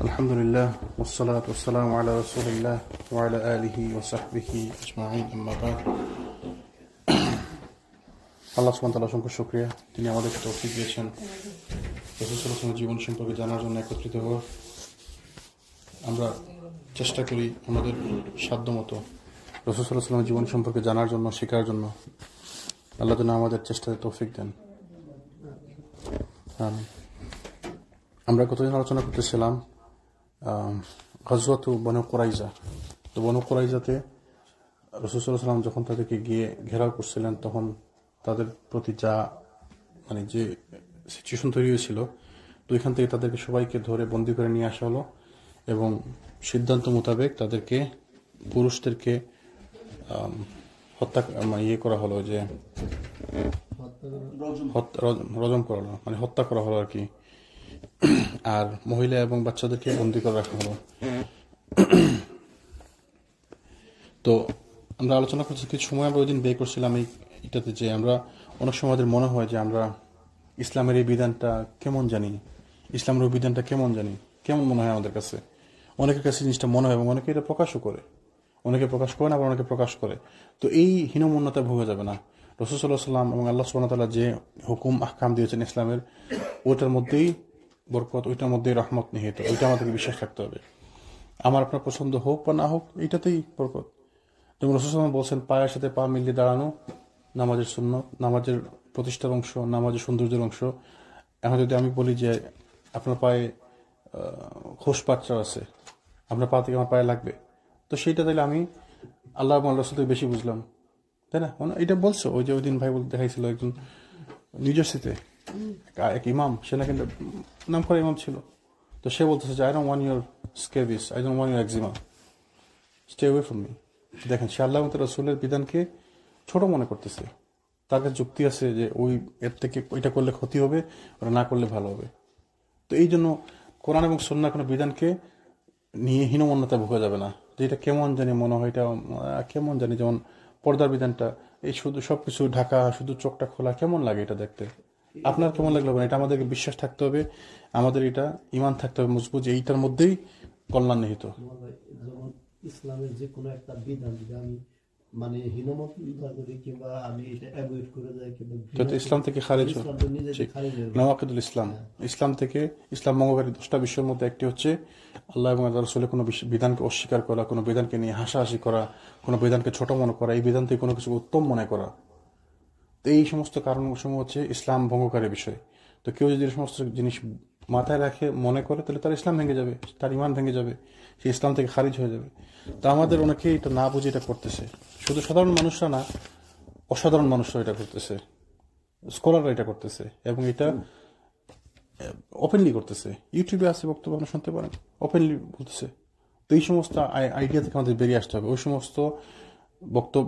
আলহামদুলিল্লাহ ওয়াসসালাতু ওয়াসসালামু আলা রাসূলিল্লাহ ওয়া আলা আলিহি ওয়া সাহবিহি আজমাইন, আম্মা বা'দ। আল্লাহ সুবহানাহু ওয়া তাআলার অসংখ্য শুকরিয়া, তিনি আমাদেরকে তৌফিক দিয়েছেন রাসূল সাল্লাল্লাহু আলাইহি ওয়াসাল্লামের জীবন সম্পর্কে জানার জন্য, একত্রিত হওয়ার। আমরা চেষ্টা করি আমাদের সাধ্যমতো রাসূল সাল্লাল্লাহু আলাইহি ওয়াসাল্লামের জীবন সম্পর্কে জানার জন্য, শেখার জন্য। আল্লাহ যেন আমাদের চেষ্টাতে তৌফিক দেন। আমরা কতদিন আলোচনা করতেছিলাম গজওয়াতু বনু কুরাইজা। তো বনু কুরাইজাতে রাসূল সাল্লাল্লাহু আলাইহি ওয়াসাল্লাম যখন তাদেরকে গিয়ে ঘেরাও করছিলেন, তখন তাদের প্রতি যে সিচুয়েশন তৈরি হয়েছিল, তো এখান থেকে তাদেরকে সবাইকে ধরে বন্দি করে নিয়ে আসা হলো এবং সিদ্ধান্ত মোতাবেক তাদেরকে, পুরুষদেরকে হত্যা করা হলো, যে রজম করা হলো, হত্যা করা হলো আর কি। আর মহিলা এবং বাচ্চাদেরকে বন্দি করে রাখা হলো। তো আমরা আলোচনা করছি, কিছু সময় আমরা ওই দিন বের করছিলাম এটাতে, যে আমরা অনেক সময় আমাদের মনে হয় যে আমরা ইসলামের এই বিধানটা কেমন জানি, ইসলামের ওই বিধানটা কেমন জানি, কেমন মনে হয় আমাদের কাছে। অনেকের কাছে জিনিসটা মনে হয় এবং অনেকে এটা প্রকাশও করে, অনেকে প্রকাশ করে না, আবার অনেকে প্রকাশ করে। তো এই হীনমন্যতায় ভোগা যাবে না। রাসূল সাল্লাল্লাহু আলাইহি ওয়াসাল্লাম এবং আল্লাহ সুবহানাহু ওয়া তাআলা যে হুকুম আহকাম দিয়েছেন ইসলামের, ওইটার মধ্যেই বরকত, ওইটার মধ্যেই রহমত নিহিত। ওইটা আমাদেরকে বিশ্বাস রাখতে হবে। আমার আপনার পছন্দ হোক বা না হোক, এইটাতেই বরকত। যেমন রাসূল সাল্লাল্লাহু আলাইহি ওয়াসাল্লাম বলছেন, পায়ের সাথে পা মিলিয়ে দাঁড়ানো নামাজের সুন্নত, নামাজের প্রতিষ্ঠার অংশ, নামাজের সৌন্দর্যের অংশ। এখন যদি আমি বলি যে আপনার পায়ে খোস পাচ্চা আছে, আপনার পা থেকে আমার পায়ে লাগবে, তো সেইটা তাহলে আমি আল্লাহ এবং আল্লাহ রাসূল থেকে বেশি বুঝলাম, তাই না? এটা বলছো, ওই যে ওই দিন ভাই দেখাইছিল একজন নিউজার্সিতে এক ইমাম, সে না কিন্তু নাম করা ইমাম ছিল। তো সে বলতেছে যে I don't want your scabies, I don't want your এক্সিমা, stay away from me. দেখেন, সে আল্লাহ এবং তার রাসূলের বিধানকে ছোট মনে করতেছে। তার কাছে যুক্তি আছে যে এর থেকে এটা করলে ক্ষতি হবে, ওটা না করলে ভালো হবে। তো এই জন্য কোরআন এবং সুন্নাহ কোনো বিধানকে নিয়ে হীনমন্যতায় ভোগা যাবে না, যে এটা কেমন জানি মনে হয়, এটা কেমন জানি। যেমন পর্দার বিধানটা, এই শুধু সবকিছু ঢাকা, শুধু চোখটা খোলা, কেমন লাগে এটা দেখতে? আপনার কেমন লাগলো? এটা আমাদেরকে বিশ্বাস থাকতে হবে, আমাদের এটা ইমান থাকতে হবে মজবুত, যে এইটার মধ্যেই কল্যাণ নিহিত। যেমন ইসলামের যে কোনো একটা বিধান যদি আমি হীনমন্যতা করি, কিংবা আমি এটা অ্যাভয়েড করে যাই, কিংবা ইসলাম থেকে খারিজ, নওয়াকিদুল ইসলাম। ইসলাম থেকে, ইসলাম ভঙ্গকারী 10টা বিষয়ের মধ্যে একটি হচ্ছে আল্লাহ এবং আল্লাহর রাসূলের কোনো বিধানকে অস্বীকার করা, কোনো বিধানকে নিয়ে হাসাহাসি করা, কোনো বিধানকে ছোট মনে করা, এই বিধান থেকে কোনো কিছু উত্তম মনে করা। তো এই সমস্ত কারণসমূহ হচ্ছে ইসলাম ভঙ্গকারী বিষয়। তো কেউ যদি এই সমস্ত জিনিস মাথায় রাখে, মনে করে, তাহলে তার ইসলাম ভেঙে যাবে, তার ইমান ভেঙে যাবে, সে ইসলাম থেকে খারিজ হয়ে যাবে। তো আমাদের অনেকে এটা না বুঝে এটা করতেছে। শুধু সাধারণ মানুষরা না, অসাধারণ মানুষরা এটা করতেছে, স্কলাররা এটা করতেছে, এবং এটা ওপেনলি করতেছে। ইউটিউবে আছে বক্তব্য, আপনি শুনতে পারেন, ওপেনলি বলতেছে। তো এই সমস্ত আইডিয়া থেকে আমাদের বেরিয়ে আসতে হবে, ওই সমস্ত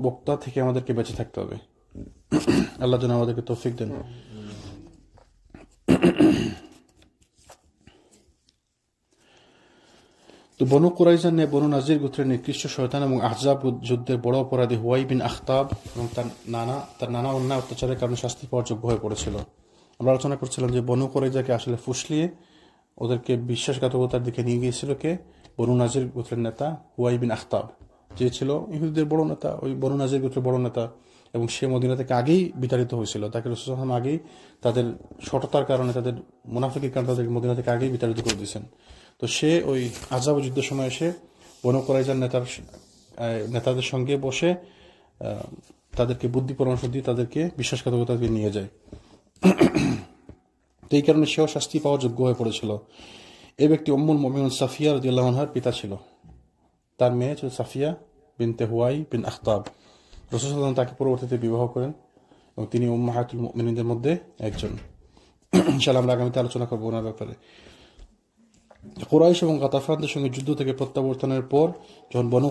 বক্তা থেকে আমাদেরকে বেঁচে থাকতে হবে। আল্লাহ যেন আমাদেরকে তৌফিক দেন। তো বনু কুরাইজা নিয়ে বনু নাজির গোত্রের নিকৃষ্ট শয়তান এবং আহজাব যুদ্ধের বড় অপরাধী হুয়াই বিন আখতাব এবং তার নানা অন্যায় অত্যাচারের কারণে শাস্তি পাওয়ার যোগ্য হয়ে পড়েছিল। আমরা আলোচনা করছিলাম যে বনু কুরাইজাকে আসলে ফুসলিয়ে ওদেরকে বিশ্বাসঘাতকতার দিকে নিয়ে গিয়েছিল কে? বনু নাজির গোত্রের নেতা হুয়াই বিন আখতাব, যে ছিল ইহুদিদের বড় নেতা, ওই বনু নাজির গোত্রের বড় নেতা, এবং সে মদিনা থেকে আগেই বিতাড়িত হয়েছিল। তাকে রাসূল সাল্লাল্লাহু আলাইহি ওয়াসাল্লাম আগেই তাদের সততার কারণে, তাদের মুনাফিকের কারণে তাদেরকে মদিনা থেকে আগেই বিতাড়িত করে দিয়েছেন। তো সে ওই আহজাব যুদ্ধের সময় এসে বনু কুরাইজার নেতাদের সঙ্গে বসে তাদেরকে বুদ্ধি পরামর্শ দিয়ে তাদেরকে বিশ্বাসঘাতকতাকে নিয়ে যায়। তো এই কারণে সেও শাস্তি পাওয়ার যোগ্য হয়ে পড়েছিল। এই ব্যক্তি উম্মুল মুমিনুন সাফিয়া রাদিয়াল্লাহু আনহার পিতা ছিল। তার মেয়ে ছিল সাফিয়া বিনতে হুয়াই বিন আখতাব। রাসূল সাল্লাল্লাহু আলাইহি ওয়াসাল্লাম তাকে পরবর্তীতে বিবাহ করেন এবং তিনি উম্মাহাতুল মুমিনিনদের মধ্যে একজন। ইনশাআল্লাহ আমরা আগামীতে আলোচনা করবো ওনার ব্যাপারে। কুরাইশ এবং গাতাফানদের সঙ্গে যুদ্ধ থেকে প্রত্যাবর্তনের পর যখন বনু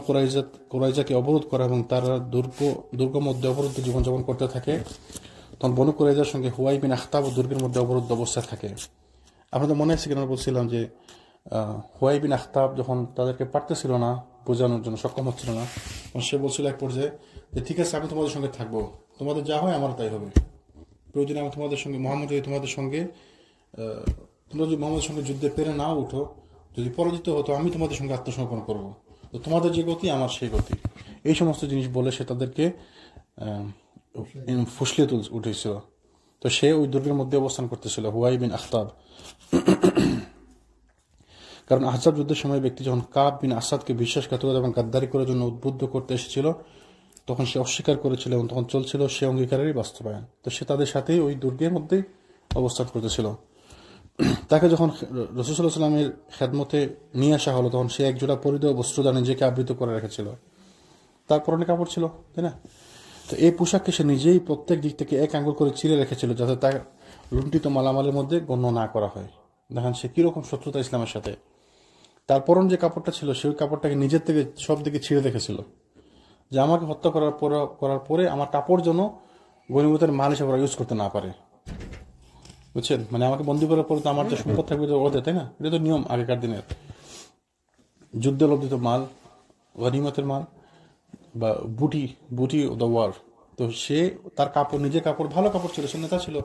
কুরাইজাকে অবরোধ করা এবং তারা দুর্গ মধ্যে অবরুদ্ধ জীবনযাপন করতে থাকে, তখন বনু কুরাইজার সঙ্গে হুয়াই বিন আখতাব দুর্গের মধ্যে অবরুদ্ধ অবস্থায় থাকে। আপনাদের মনে আছে কিনা বলছিলাম যে হুয়াই বিন আখতাব যখন তাদেরকে পারতেছিল না, বোঝানোর জন্য সক্ষম হচ্ছিল না, সে বলছিল এক পর্যায়ে যে ঠিক আছে, আমি তোমাদের সঙ্গে থাকবো, তোমাদের যা হয় আমার তাই হবে, প্রয়োজনে আমি তোমাদের সঙ্গে, মোহাম্মদ যদি তোমাদের সঙ্গে তোমরা যদি মোহাম্মদের সঙ্গে যুদ্ধে পেরে নাও উঠো, যদি পরাজিত হতো আমি তোমাদের সঙ্গে আত্মসমর্পণ করব, তো তোমাদের যে গতি আমার সেই গতি, এই সমস্ত জিনিস বলে সে তাদেরকে ফুসলিয়ে উঠেছিল। তো সে ওই দুর্গের মধ্যে অবস্থান করতেছিল, হুয়াই বিন আখতাব। কারণ আহজাব যুদ্ধের সময় ব্যক্তি যখন কাব বিন আসাদকে বিশ্বাসঘাতকতা এবং গাদ্দারি করার জন্য উদ্বুদ্ধ করতে এসেছিল, তখন সে অস্বীকার করেছিল এবং তখন চলছিল সে অঙ্গীকারেরই বাস্তবায়ন। তো সে তাদের সাথেই ওই দুর্গের মধ্যেই অবস্থান করতেছিল। তাকে যখন রাসূল সাল্লাল্লাহু আলাইহি ওয়াসাল্লামের খেদমতে নিয়ে আসা হলো, তখন সে একজোড়া পরিধেয় বস্ত্র দ্বারা নিজেকে আবৃত করে রেখেছিল। তার পরনে কাপড় ছিল, তাই না? তো এই পোশাককে সে নিজেই প্রত্যেক দিক থেকে এক আঙ্গুল করে চিরে রেখেছিল, যাতে তার লুণ্ঠিত মালামালের মধ্যে গণ্য না করা হয়। দেখেন সে কিরকম শত্রুতা ইসলামের সাথে। তার পরন যে কাপড়টা ছিল, সেই কাপড়টাকে নিজের থেকে সব দিকে ছিঁড়ে রেখেছিল, যে আমাকে হত্যা করার পরে আমার কাপড় যেন গনিমতের মাল হিসেবে ওরা ইউজ করতে না পারে। বুঝছেন? মানে আমাকে বন্দী করার পরে তো আমার যে সম্পদ থাকবে ওদের, তাই না? এটা তো নিয়ম আগেকার দিনের। যুদ্ধে লব্ধিত মাল, গনিমতের মাল বা বুটি বুটি দ্য ওয়ার। তো সে তার কাপড়, নিজের কাপড়, ভালো কাপড় ছিল, সে নেতা ছিল,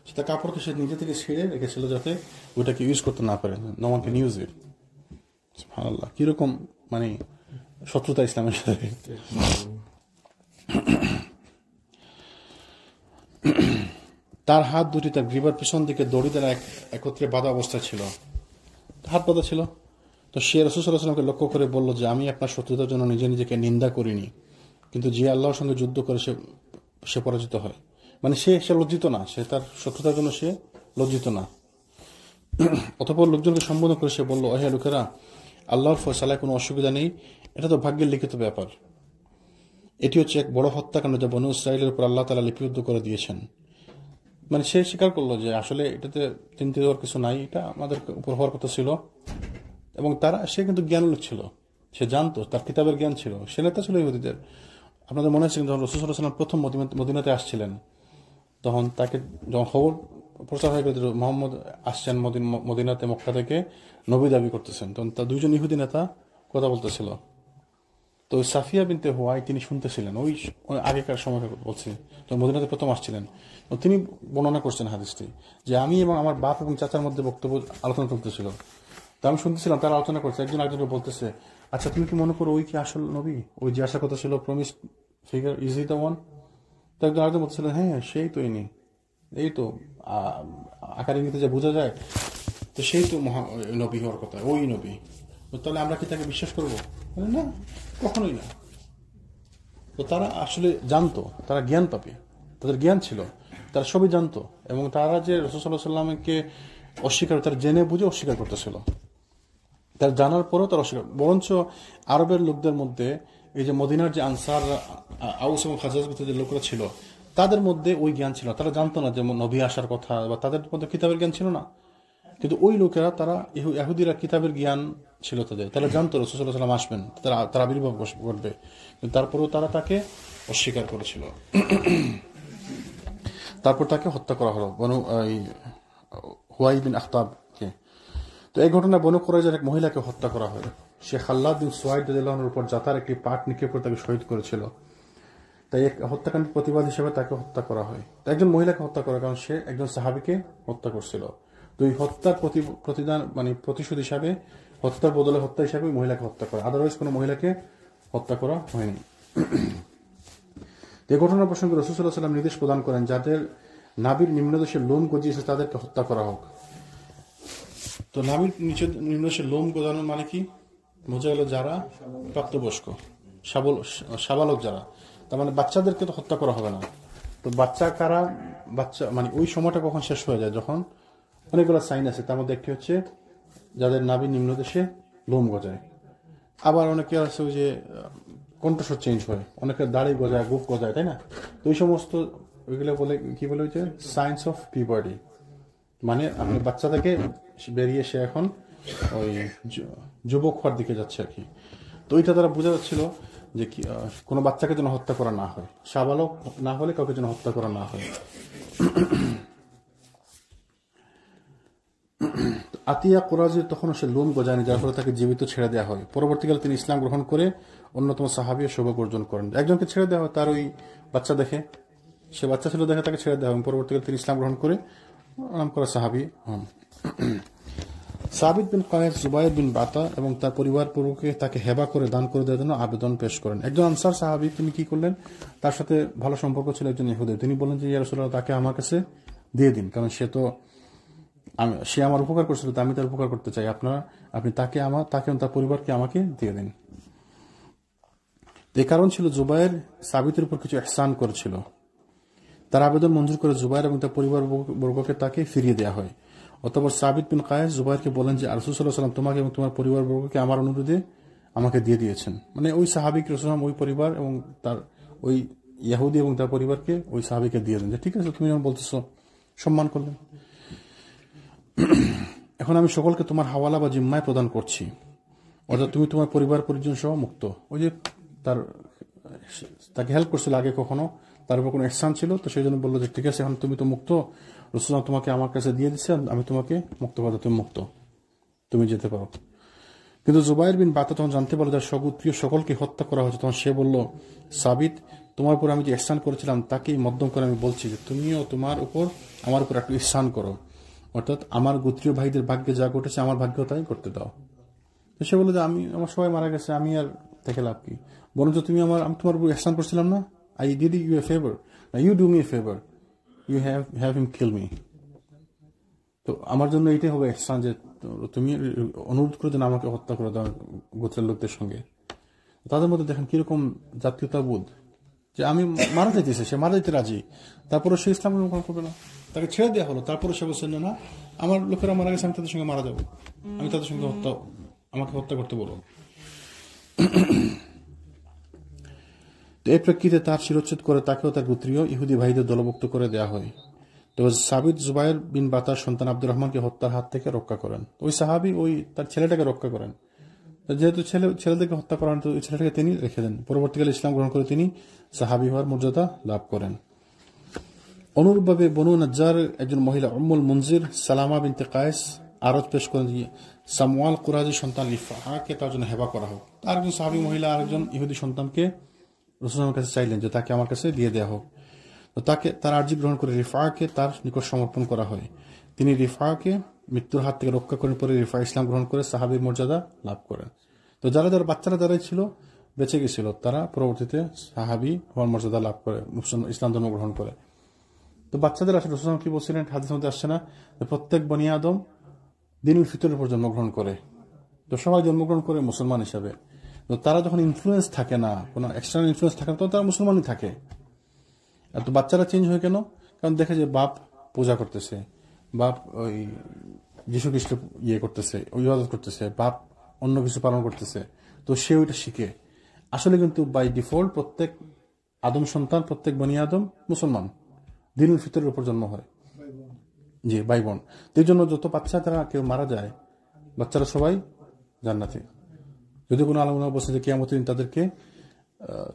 সে তার কাপড়কে সে নিজে থেকে ছিঁড়ে রেখেছিল যাতে ওটাকে ইউজ করতে না পারে, no one can use it. সুবহানাল্লাহ, কিরকম মানে শত্রুতা ইসলামের সাথে। তার হাত দুটি তার গ্রীবার পিছন দিকে দড়ি দ্বারা একত্রে বাঁধা অবস্থায় ছিল, হাত বাঁধা ছিল। তো সে রাসূল সাল্লাল্লাহু আলাইহি ওয়াসাল্লামকে লক্ষ্য করে বলল যে আমি আপনার শত্রুতার জন্য নিজেকে নিন্দা করিনি, কিন্তু যে আল্লাহর সঙ্গে যুদ্ধ করে সে পরাজিত হয়। মানে সে লজ্জিত না, সে তার শত্রুতার জন্য সে লজ্জিত না। অতঃপর লোকজনকে সম্বোধন করে সে বলল, হে লোকেরা, আল্লাহর ফয়সালায় কোনো অসুবিধা নেই, এটা তো ভাগ্যের লিখিত ব্যাপার। এটি হচ্ছে এক বড় হত্যাকাণ্ড যা বনু ইসরাঈলের উপর আল্লাহ তাআলা লিপিবদ্ধ করে দিয়েছেন। মানে সে স্বীকার করলো যে আসলে এটাতে চিন্তিত হওয়ার কিছু নাই, এটা আমাদের উপর হওয়ার কথা ছিল। এবং সে কিন্তু জ্ঞানলোক ছিল, সে জানতো, তার কিতাবের জ্ঞান ছিল, সে নেতা ছিল ইহুদীদের। আপনাদের মনে আছে যখন রাসূল সাল্লাল্লাহু আলাইহি ওয়াসাল্লাম প্রথম মদিনাতে আসছিলেন, তখন তাকে যখন খবর প্রচার হয়ে গেল মোহাম্মদ আসছেন মদিনাতে, মক্কা থেকে নবী দাবি করতেছেন, তখন তার দুইজন ইহুদি নেতা কথা বলতেছিল। তো সাফিয়া বিনতে হুয়াই তিনি শুনতেছিলেন, ওই আগেকার সময় বলছি, তো মদিনাতে প্রথম আসছিলেন। তো তিনি বর্ণনা করছেন হাদিসটি, যে আমি এবং আমার বাপ এবং চাচার মধ্যে বক্তব্য আলোচনা চলতেছিল। তো আমি শুনতেছিলাম তারা আলোচনা করছে, একজন একজনকে বলতেছে, আচ্ছা তুমি কি মনে করো ওই কি আসল নবী, ওই যে আসার কথা ছিল, promise figure, is he the one? তো একজন আরেকজন বলতেছিলেন, হ্যাঁ সেই তো ইনি, এই তো আকার ইঙ্গিতে যে বোঝা যায়, তো সেই তো নবী হওয়ার কথা, ওই নবী। তাহলে আমরা কি তাকে বিশ্বাস করবো? না, কখনোই না। তো তারা আসলে জানতো, তারা জ্ঞান পাবে, তাদের জ্ঞান ছিল, তারা সবই জানতো। এবং তারা যে রাসূল সাল্লাল্লাহু আলাইহি ওয়াসাল্লামকে অস্বীকার, তারা জেনে বুঝে অস্বীকার করতেছিল, তার জানার পরেও তারা অস্বীকার। বরঞ্চ আরবের লোকদের মধ্যে এই যে মদিনার যে আনসার, আউস এবং খাজাজ গোত্রের যে লোকরা ছিল, তাদের মধ্যে ওই জ্ঞান ছিল, তারা জানতো না যে নবী আসার কথা, বা তাদের মধ্যে কিতাবের জ্ঞান ছিল না। কিন্তু ওই লোকেরা, তারা ইহুদিরা কিতাবের জ্ঞান ছিল তাদের, তারা জানতো রাসূল সাল্লাল্লাহু আলাইহি ওয়াসাল্লাম আসবেন, তারা আবির্ভাব ঘটবে, কিন্তু তারপরেও তারা তাকে অস্বীকার করেছিল। তারপর তাকে হত্যা করা হলো হুয়াই বিন আখতাবকে। তো এই ঘটনায় বনু কুরাইজার এক মহিলাকে হত্যা করা হয়। সে খাল্লাদ বিন সুয়াইদ রাদিয়াল্লাহু আনহুর উপর জাতার একটি পাট নিক্ষেপ করে তাকে শহীদ করেছিল। তাই এক হত্যাকাণ্ডের প্রতিবাদ হিসেবে তাকে হত্যা করা হয়। একজন মহিলাকে হত্যা করা, কারণ সে একজন সাহাবীকে হত্যা করছিল। তো এই হত্যার প্রতিদান, মানে প্রতিশোধ হিসাবে, হত্যার বদলে হত্যা হিসাবে ওই মহিলাকে হত্যা করা, আদারওয়াইজ কোনো মহিলাকে হত্যা করা হয়নি। এই ঘটনার প্রসঙ্গে রাসূল সাল্লাল্লাহু আলাইহি ওয়াসাল্লাম নির্দেশ প্রদান করেন, যাদের নাভির নিম্নদেশে লোম গজিয়েছে তাদেরকে হত্যা করা হোক। তো নাভির নিম্নদেশে লোম গজানোর মানে কি বোঝা গেল? যারা প্রাপ্তবয়স্ক, সাবালক যারা, তার মানে বাচ্চাদেরকে তো হত্যা করা হবে না। তো বাচ্চা কারা? বাচ্চা মানে ওই সময়টা কখন শেষ হয়ে যায়, যখন অনেকগুলো সাইন আছে, তার মধ্যে একটি হচ্ছে যাদের নাভির নিম্নদেশে লোম গজায়। আবার অনেকে আছে ওই যে কণ্ঠস্বর চেঞ্জ হয়, অনেকের দাড়ি গজায়, বুক গজায়, তাই না? তো ওই সমস্ত ওইগুলো বলে কি বলে, হচ্ছে সাইন্স অফ পিউবার্টি, মানে আপনি বাচ্চা থেকে বেরিয়ে সে এখন ওই যুবক হওয়ার দিকে যাচ্ছে আর কি। তো ওইটা তারা বোঝা যাচ্ছিল যে কোনো বাচ্চাকে যেন হত্যা করা না হয়, সাবালক না হলে কাউকে যেন হত্যা করা না হয়। আতিয়া কুরাইজি তখন সে লোম গজায়নি, যার ফলে তাকে জীবিত ছেড়ে দেওয়া হয়। পরবর্তীকালে তিনি ইসলাম গ্রহণ করে অন্যতম সাহাবী ও সৌভাগ্য অর্জন করেন। একজনকে ছেড়ে দেওয়া হয় তার ওই বাচ্চা দেখে, সে বাচ্চা ছিল দেখে তাকে ছেড়ে দেওয়া হয়, এবং পরবর্তীকালে তিনি ইসলাম গ্রহণ করে নাম করা সাহাবী হন। সাবিত বিন কায়েস জুবাইর বিন বাতা এবং তার পরিবারবর্গকে তাকে হেবা করে দান করে দেওয়ার জন্য আবেদন পেশ করেন। একজন আনসার সাহাবী তিনি কি করলেন, তার সাথে ভালো সম্পর্ক ছিল একজন ইহুদি, তিনি বললেন যে ইয়া রাসূলুল্লাহ তাকে আমার কাছে দিয়ে দিন, কারণ সে আমার উপকার করছিল, তো আমি তার উপকার করতে চাই, আপনি তাকে এবং তার পরিবারকে আমাকে দিয়ে দিন। এই কারণ ছিল জুবাইর সাবিতের উপর কিছু ইহসান করেছিল। তার আবেদন মঞ্জুর করে জুবাইর এবং তার পরিবার বর্গকে তাকে ফিরিয়ে দেওয়া হয়। অতঃপর সাবিত বিন কায়েস জুবাইরকে বলেন যে রাসূল সাল্লাল্লাহু আলাইহি ওয়াসাল্লাম তোমাকে এবং তোমার পরিবার বর্গকে আমার অনুরোধে আমাকে দিয়ে দিয়েছেন। মানে ওই সাহাবী রাসূলুল্লাহ ওই পরিবার এবং তার ওই ইহুদি এবং তার পরিবারকে ওই সাহাবীকে দিয়ে দেন, যে ঠিক আছে তুমি যেমন বলতেছো, সম্মান করলেন। এখন আমি সকলকে তোমার হাওয়ালা বা জিম্মায় প্রদান করছি, অর্থাৎ তুমি তোমার পরিবার পরিজন সহ মুক্ত। ওই যে তাকে হেল্প করছিল আগে, কখনো তার উপর কোনো ইহসান ছিল, তো সেই জন্য বললো যে ঠিক আছে এখন তুমি তো মুক্ত, রাসূলুল্লাহ তোমাকে আমার কাছে দিয়ে দিচ্ছে, আমি তোমাকে মুক্ত করে, তুমি মুক্ত, তুমি যেতে পারো। কিন্তু জুবাইর বিন বাতা তখন জানতে পারলো তার সগোত্রীয় সকলকে হত্যা করা হয়েছে। তখন সে বলল, সাবিত তোমার উপর আমি যে ইহসান করেছিলাম তাকেই মধ্যম করে আমি বলছি যে তুমিও আমার উপর একটু ইহসান করো, অর্থাৎ আমার গোত্রীয় ভাইদের ভাগ্যে যা ঘটেছে আমার ভাগ্য তাই করতে দাও। তো সে বললো যে আমার সবাই মারা গেছে, আমি আর দেখে লাভ কি, বরঞ্চ আমি তোমার উপর ইহসান করছিলাম না, I did you a favour, you do me a favour, you have him kill me. তো আমার জন্য এইটাই হবে ইহসান যে তুমি অনুরোধ করে দেন আমাকে হত্যা করে দাও গোত্রের লোকদের সঙ্গে। তাদের মধ্যে দেখেন কিরকম জাতীয়তাবোধ, যে আমি মারা যাইতেছে, সে মারা যেতে রাজি, তারপরে সে ইসলাম গ্রহণ করবে না, তাকে ছেড়ে দেওয়া হলো, তারপরে সে বলছেন না আমার লোকেরা মারা গেছে, আমি তাদের সঙ্গে মারা যাবো, আমি তাদের সঙ্গে আমাকে হত্যা করতে বলো। এই প্রেক্ষিতে তার শিরোচ্ছেদ করে তাকেও তার গোত্রীয় ইহুদি ভাইদের দলভুক্ত করে দেওয়া হয়। তবে সাবিত জুবাইর বিন বাতার সন্তান আব্দুর রহমানকে হত্যার হাত থেকে রক্ষা করেন। ওই সাহাবী তার ছেলেটাকে রক্ষা করেন, যেহেতু ছেলেদেরকে হত্যা করেন, তো ওই ছেলেটাকে তিনি রেখে দেন। পরবর্তীকালে ইসলাম গ্রহণ করে তিনি সাহাবী হওয়ার মর্যাদা লাভ করেন। অনুরূপভাবে বনু নাজ্জার একজন মহিলা উম্মুল মুনজির সালামা বিনতে কায়েস আরজ পেশ করেন যে সামওয়াল কুরাজি সন্তান রিফাকে তার জন্য হেবা করা হোক। আরেকজন সাহাবী মহিলা আরেকজন ইহুদি সন্তানকে রাসূলের কাছে চাইলেন যে তাকে আমার কাছে দিয়ে দেওয়া হোক। তো তার আর্জি গ্রহণ করে রিফাকে তার নিকট সমর্পণ করা হয়। তিনি রিফাকে মৃত্যুর হাত থেকে রক্ষা করার পরে রিফা ইসলাম গ্রহণ করে সাহাবীর মর্যাদা লাভ করেন। তো যারা বাচ্চারা যারাই ছিল বেঁচে গেছিল, তারা পরবর্তীতে সাহাবী হওয়ার মর্যাদা লাভ করে, ইসলাম ধর্ম গ্রহণ করে। তো বাচ্চাদের আসলে রাসূল কি বলছিলেন, হাদিসের মধ্যে আসছে না, প্রত্যেক বনি আদম দিনুল ফিতরের উপর জন্মগ্রহণ করে, তো সবাই জন্মগ্রহণ করে মুসলমান হিসাবে। তো তারা যখন ইনফ্লুয়েন্স থাকে না, কোনো এক্সটার্নাল ইনফ্লুয়েন্স থাকে না, তখন তারা মুসলমানই থাকে। আর তো বাচ্চারা চেঞ্জ হয় কেন? কারণ দেখে যে বাপ পূজা করতেছে, বাপ ওই যীশু খ্রিস্ট করতেছে, ইবাদত করতেছে, বাপ অন্য কিছু পালন করতেছে, তো সে ওইটা শিখে। আসলে কিন্তু বাই ডিফল্ট প্রত্যেক আদম সন্তান, প্রত্যেক বনি আদম মুসলমান, দিনুল ফিতরের উপর জন্ম হয়, জি ভাই বোন। এই জন্য যত বাচ্চা তারা কেউ মারা যায়, বাচ্চারা সবাই জান্নাতি। যদি কোনো আলমা বলছে যে কিয়ামতের দিন তাদেরকে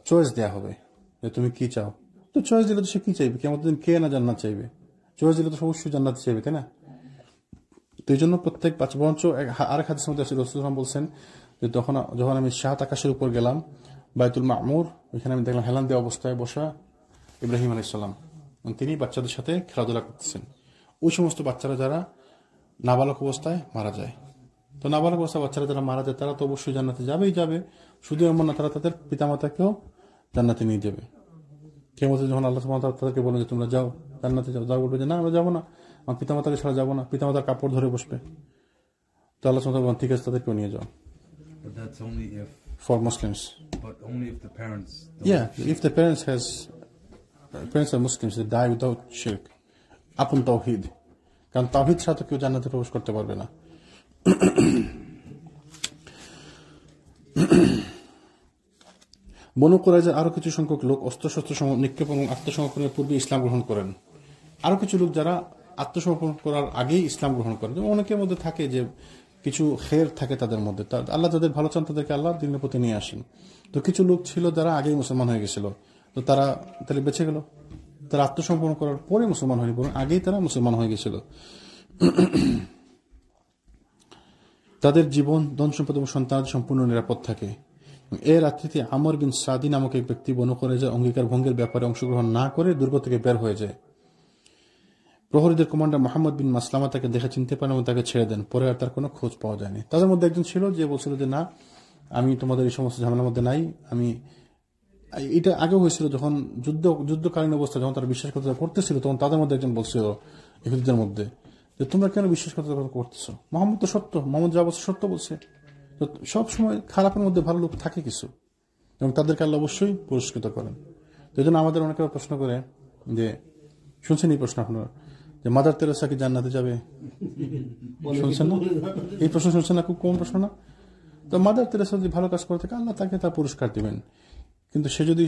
চয়েস দেয়া হবে যে তুমি কি চাও, তো চয়েস দিলে তো সে কি চাইবে, কিয়ামতের দিন কে না জান্নাত চাইবে, চয়েস দিলে তো অবশ্যই জান্নাত চাইবে, তাই না? তো এই জন্য প্রত্যেক বাচ্চা, বরঞ্চ আরেক হাদিসের মধ্যে আছে রাসূলুল্লাহ বলছেন যে যখন আমি সাত আকাশের উপর গেলাম বাইতুল মামুর, ওইখানে আমি দেখলাম হেলান দেওয়া অবস্থায় বসা ইব্রাহিম আলাইহিস সালাম, তিনি বাচ্চাদের সাথে খেলাধুলা করতেছেন। ওই সমস্ত বাচ্চারা যারা নাবালক অবস্থায় মারা যায়, তো নাবালক অবস্থায় বাচ্চারা যারা মারা যায় তারা তো অবশ্যই জান্নাতে যাবে। শুধু এমন না, তারা তাদের পিতামাতাকেও জান্নাতে নিয়ে যাবে। কিয়ামতে যখন আল্লাহ সুবহানাহু ওয়া তাআলা তাদেরকে বলেন যে তোমরা যাও জান্নাতে যাও, তারা বলবে যে না আমরা যাবো না, আমার পিতামাতাকে ছাড়া যাবো না, পিতামাতার কাপড় ধরে বসবে। তো আল্লাহ সুবহানাহু ওয়া তাআলা ঠিক আছে তাদেরকেও নিয়ে যাও। But that's only if. For Muslims. But only if the parents. If the parents are Muslims, they die without shirk, upon tawhid. কারণ তাওহীদ ছাড়া তো কেউ জান্নাতে প্রবেশ করতে পারবে না। বনু কুরাইজার আরো কিছু সংখ্যক লোক অস্ত্রশস্ত্র নিক্ষেপ এবং আত্মসমর্পণের পূর্বে ইসলাম গ্রহণ করেন। আরো কিছু লোক যারা আত্মসমর্পণ করার আগেই ইসলাম গ্রহণ করেন। অনেকের মধ্যে থাকে যে কিছু খের থাকে তাদের মধ্যে, আল্লাহ যাদের ভালো চান তাদেরকে আল্লাহ দিনের প্রতি নিয়ে আসেন। তো কিছু লোক ছিল যারা আগেই মুসলমান হয়ে গেছিল, তো তারা তাহলে বেঁচে গেল, তারা আত্মসমর্পণ করার পরে মুসলমান হয়নি, বরং আগেই তারা মুসলমান হয়ে গেছিল। তাদের জীবন, ধন সম্পদ এবং সন্তান সম্পূর্ণ নিরাপদ থাকে। এর রাত্রিতে আমর বিন সাদি নামক এক ব্যক্তি বনু কুরাইজার অঙ্গীকার ভঙ্গের ব্যাপারে অংশগ্রহণ না করে দুর্গ থেকে বের হয়ে যায়। প্রহরীদের কমান্ডার মোহাম্মদ বিন মাসলামা তাকে দেখে চিনতে পারেন এবং তাকে ছেড়ে দেন। পরে আর তার কোনো খোঁজ পাওয়া যায়নি। তাদের মধ্যে একজন ছিল যে বলছিল যে না, আমি তোমাদের এই সমস্ত ঝামেলার মধ্যে নাই। আমি এটা আগেও হয়েছিল যখন যুদ্ধকালীন অবস্থা যখন তারা বিশ্বাসঘাতকতা করতেছিল, তখন তাদের মধ্যে একজন বলছিল ইহুদিদের মধ্যে যে তোমরা কেন বিশ্বাসঘাতকতা করতেছো? মোহাম্মদ তো সত্য, মোহাম্মদ যা বলছে সত্য বলছে। তো সব সময় খারাপের মধ্যে ভালো লোক থাকে কিছু, এবং তাদেরকে আল্লাহ অবশ্যই পুরস্কৃত করেন। তো এই জন্য আমাদের অনেকে প্রশ্ন করে যে, শুনছেন এই প্রশ্ন আপনার, যে মাদার তেরেসা কি জান্নাতে যাবে? শুনছেন না এই প্রশ্ন? শুনছেন না? খুব কম প্রশ্ন না? তো মাদার তেরেসা যদি ভালো কাজ করে থাকে আল্লাহ তাকে তার পুরস্কার দিবেন, কিন্তু সে যদি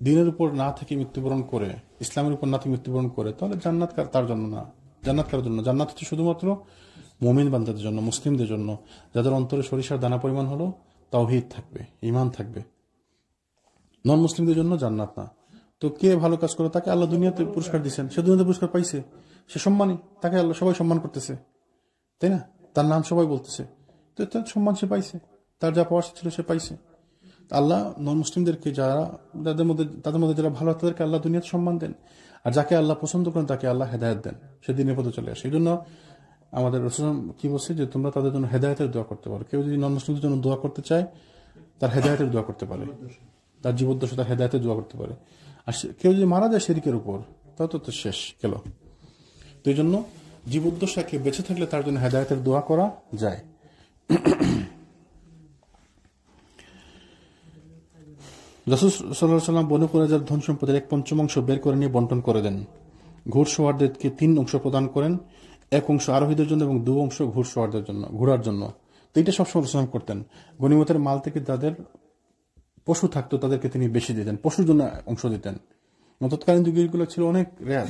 দিনের উপর না থেকে মৃত্যুবরণ করে, ইসলামের উপর না থেকে মৃত্যুবরণ করে, তাহলে জান্নাত তার জন্য না। জান্নাত কার জন্য? জান্নাত হচ্ছে শুধুমাত্র মুমিন বান্দাদের জন্য, মুসলিমদের জন্য, যাদের অন্তরে সরিষার দানা পরিমাণ হলো তাওহীদ থাকবে, ঈমান থাকবে। নন মুসলিমদের জন্য জান্নাত না। তো কে ভালো কাজ করে তাকে আল্লাহ দুনিয়াতে পুরস্কার দিচ্ছেন, সে দুনিয়াতে পুরস্কার পাইছে, সে সম্মানী, তাকে আল্লাহ সবাই সম্মান করতেছে, তাই না? তার নাম সবাই বলতেছে, তো তার সম্মান সে পাইছে, তার যা পাওয়ার ছিল সে পাইছে। আল্লাহ নন মুসলিমদেরকে তাদের মধ্যে যারা ভালো, তাদেরকে আল্লাহ দুনিয়াতে সম্মান দেন, আর যাকে আল্লাহ পছন্দ করেন তাকে আল্লাহ হেদায়েত দেন, সে দিনের পথে চলে আসে। এই জন্য আমাদের রাসূল কি বলছে যে তোমরা তাদের জন্য হেদায়েতের দোয়া করতে পারো। কেউ যদি নন মুসলিমদের জন্য দোয়া করতে চায়, তার হেদায়েতের দোয়া করতে পারে, তার জীবদ্দশা তার হেদায়েতের দোয়া করতে পারে। আর কেউ যদি মারা যায় শিরকের উপর, তাও তো শেষ গেল। তো এই জন্য জীবদ্দশাকে বেঁচে থাকলে তার জন্য হেদায়েতের দোয়া করা যায়। রাসূল সাল্লাল্লাহু আলাইহি ওয়াসাল্লাম বনু কুরাইজার ধন সম্পদের 1/5 বের করে নিয়ে বন্টন করে দেন। ঘোড়সওয়ারদেরকে 3 অংশ প্রদান করেন, 1 অংশ আরোহীদের জন্য এবং 2 অংশ ঘোড়সওয়ারদের জন্য, ঘোড়ার জন্য। তো এটা সবসময় রাসূল করতেন। গনিমতের মাল থেকে যাদের পশু থাকতো তাদেরকে তিনি বেশি দিতেন, পশুর জন্য অংশ দিতেন। তৎকালীন যুগগুলো ছিল অনেক রেয়ার।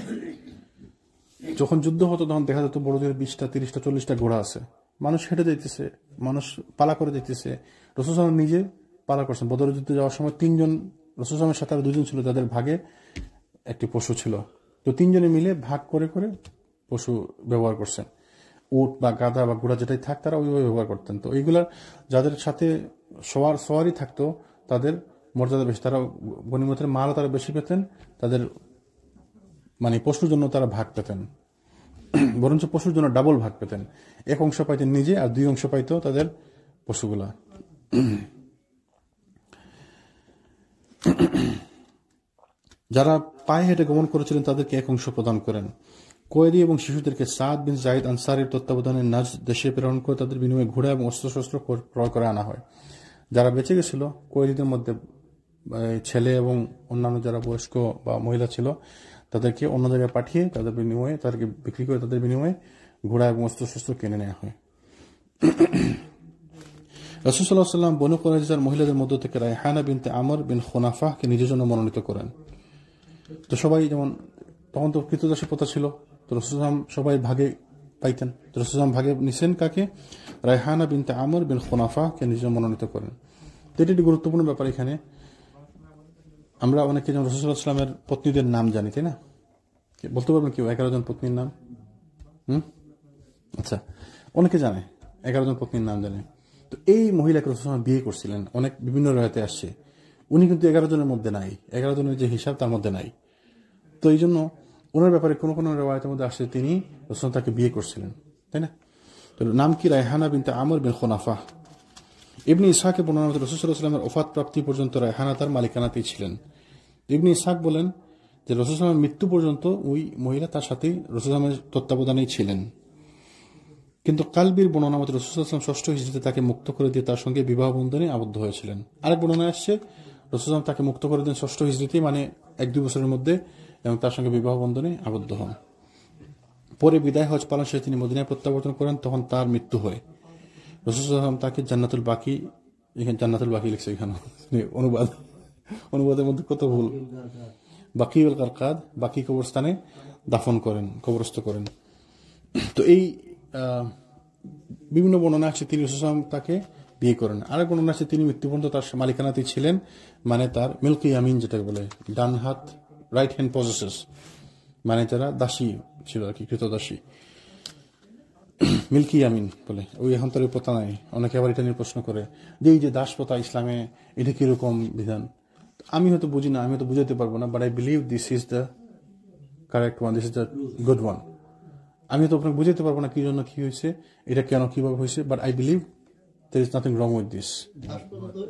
যখন যুদ্ধ হতো তখন দেখা যেত বড় জোরে 20টা 30টা 40টা ঘোড়া আছে, মানুষ হেঁটে যাইতেছে, মানুষ পালা করে যাইতেছে। রাসূল সাল্লাল্লাহু আলাইহি নিজে পালা করছেন। বদরের যুদ্ধে যাওয়ার সময় 3 জন, রাসূল সাল্লাল্লাহু আলাইহি সাথে আর 2 জন ছিল, যাদের ভাগে একটি পশু ছিল। তো 3 জনে মিলে ভাগ করে করে পশু ব্যবহার করছেন। উট বা গাধা বা ঘোড়া যেটাই থাক তারা ওইভাবে ব্যবহার করতেন। তো এইগুলার যাদের সাথে সওয়ারি থাকতো তাদের মর্যাদা বেশি, তারা গনিমতের মালও তারা বেশি পেতেন, তাদের মানে পশুর জন্য তারা ভাগ পেতেন, বরঞ্চ পশুর জন্য ডাবল ভাগ পেতেন। 1 অংশ পাইতেন নিজে, আর 2 অংশ পাইতো তাদের পশুগুলা। যারা পায়ে হেঁটে গমন করেছিলেন তাদেরকে 1 অংশ প্রদান করেন। কয়েদি এবং শিশুদেরকে সাদ বিন জায়েদ আনসারীর তত্ত্বাবধানে নাজ দেশে প্রেরণ করে তাদের বিনিময়ে ঘোড়া এবং অস্ত্রশস্ত্র ক্রয় করে আনা হয়। যারা বেঁচে গেছিল কয়েদিদের মধ্যে ছেলে এবং অন্যান্য যারা বয়স্ক বা মহিলা ছিল, তাদেরকে অন্য জায়গায় পাঠিয়ে তাদের বিনিময়ে, তাদেরকে বিক্রি করে তাদের বিনিময়ে ঘোড়া এবং অস্ত্রশস্ত্র কিনে নেওয়া হয়। রাসূল সাল্লাল্লাহু আলাইহি ওয়াসাল্লাম বনু কুরাইজার মহিলাদের মধ্য থেকে রায়হানা বিনতে আমর বিন খুনাফাহকে নিজের জন্য মনোনীত করেন। তো সবাই যেমন তখন তো কৃতদাসী প্রথা ছিল, তো রাসূল সবাই ভাগে পাইতেন। তো রাসূল ভাগে নিছেন কাকে? রায়হানা বিনতে আমর বিন খুনাফাহকে নিজের মনোনীত করেন। তো এটি একটি গুরুত্বপূর্ণ ব্যাপার। এখানে আমরা অনেকে যেমন রাসূল সাল্লাল্লাহু আলাইহি ওয়াসাল্লামের পত্নীদের নাম জানি, তাই না? বলতে পারবেন কেউ 11 জন পত্নীর নাম? আচ্ছা, অনেকে জানে 11 জন পত্নীর নাম জানে। তো এই মহিলাকে রাসূল সাল্লাল্লাহু আলাইহি ওয়াসাল্লাম বিয়ে করছিলেন, অনেক বিভিন্ন রায়তে আসছে। উনি কিন্তু 11 জনের মধ্যে নাই, 11 জনের যে হিসাব তার মধ্যে নাই। তো এই জন্য ওনার ব্যাপারে কোনো কোনো রেওয়ায়তের মধ্যে আসছে তিনি রাসূল তাকে বিয়ে করছিলেন, তাই না? তো নাম কি? রায়হানা বিনতে আমর বিন খুনাফাহ। ইবনে ইসহাকের বর্ণনা মতে রাসূল সাল্লাল্লাহু আলাইহি ওয়াসাল্লামের ওফাত প্রাপ্তি পর্যন্ত রায়হানা তার মালিকানাতেই ছিলেন। ইবনে ইসহাক বলেন যে রাসূল সাল্লাল্লাহু আলাইহি ওয়াসাল্লামের মৃত্যু পর্যন্ত ওই মহিলা তার সাথেই রাসূল সাল্লাল্লাহু আলাইহি ওয়াসাল্লামের তত্ত্বাবধানেই ছিলেন। কিন্তু কালবির বর্ণনা মতে রাসূল সাল্লাল্লাহু আলাইহি ওয়াসাল্লাম 6ষ্ঠ হিজরিতে তাকে মুক্ত করে দিয়ে তার সঙ্গে বিবাহ বন্ধনে আবদ্ধ হয়েছিলেন। আরেক বর্ণনায় আসছে রাসূল সাল্লাল্লাহু আলাইহি ওয়াসাল্লাম তাকে মুক্ত করে দেন 6ষ্ঠ হিজরিতে, মানে 1-2 বছরের মধ্যে, এবং তার সঙ্গে বিবাহ বন্ধনে আবদ্ধ হন। পরে বিদায় হজ পালন শেষে তিনি মদিনায় প্রত্যাবর্তন করেন, তখন তার মৃত্যু হয়। রাসূল সাল্লাল্লাহু আলাইহি ওয়াসাল্লাম তাকে জান্নাতুল বাকি, এখানে জান্নাতুল বাকি লিখছে, এখানে অনুবাদের মধ্যে কত ভুল, বাকিউল গারকাদ, বাকি কবরস্থানে দাফন করেন, কবরস্থ করেন। তো এই বিভিন্ন বর্ণনা আছে তিনি রাসূল সাল্লাল্লাহু আলাইহি ওয়াসাল্লাম তাকে বিয়ে করেন। আরেক বর্ণনা আছে তিনি মৃত্যু পর্যন্ত তার মালিকানাতেই ছিলেন, মানে তার মিল্ক ইয়ামিন যেটাকে বলে, ডান হাত, রাইট হ্যান্ড পজেসেস, মানে যারা দাসী ছিল আর কি, কৃতদাসী, মিল্কি ইয়ামিন বলে। ওই এখন তার প্রথা নাই। অনেকে আবার এটা নিয়ে প্রশ্ন করে যে এই যে দাস প্রথা ইসলামে, এটা কিরকম বিধান? আমি হয়তো বুঝি না, আমি হয়তো বুঝাতে পারবো না, but I believe this is the correct one, this is the good one. আমি তো আপনাকে বুঝাতে পারবো না কি জন্য কি হয়েছে, এটা কেন কিভাবে হয়েছে, but I believe there is nothing wrong with this. দাসপ্রথা তো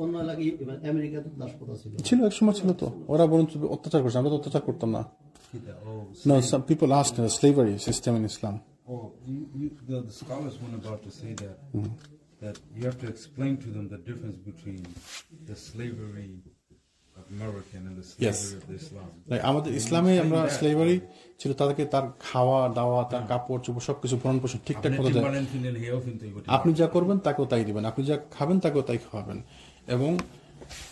অন্য এলাকায় আমেরিকাতে দাসপ্রথা ছিল। ছিল, এক সময় ছিল তো, ওরা বরঞ্চ অত্যাচার করছে, আমরা তো অত্যাচার করতাম না। No, some people ask slavery system in Islam. Oh, the scholars went about to say that that you have to explain to them the difference between the slavery of American and the slavery of Islam. Like আমাদের ইসলামে আমরা slavery ছিল, তাদেরকে তার খাওয়া দাওয়া, তার কাপড় চোপড় সবকিছু ভরণ পোষণ ঠিকঠাক মতো দেয়। আপনি যা করবেন তাকেও তাই দিবেন, আপনি যা খাবেন তাকেও তাই খাওয়াবেন। এবং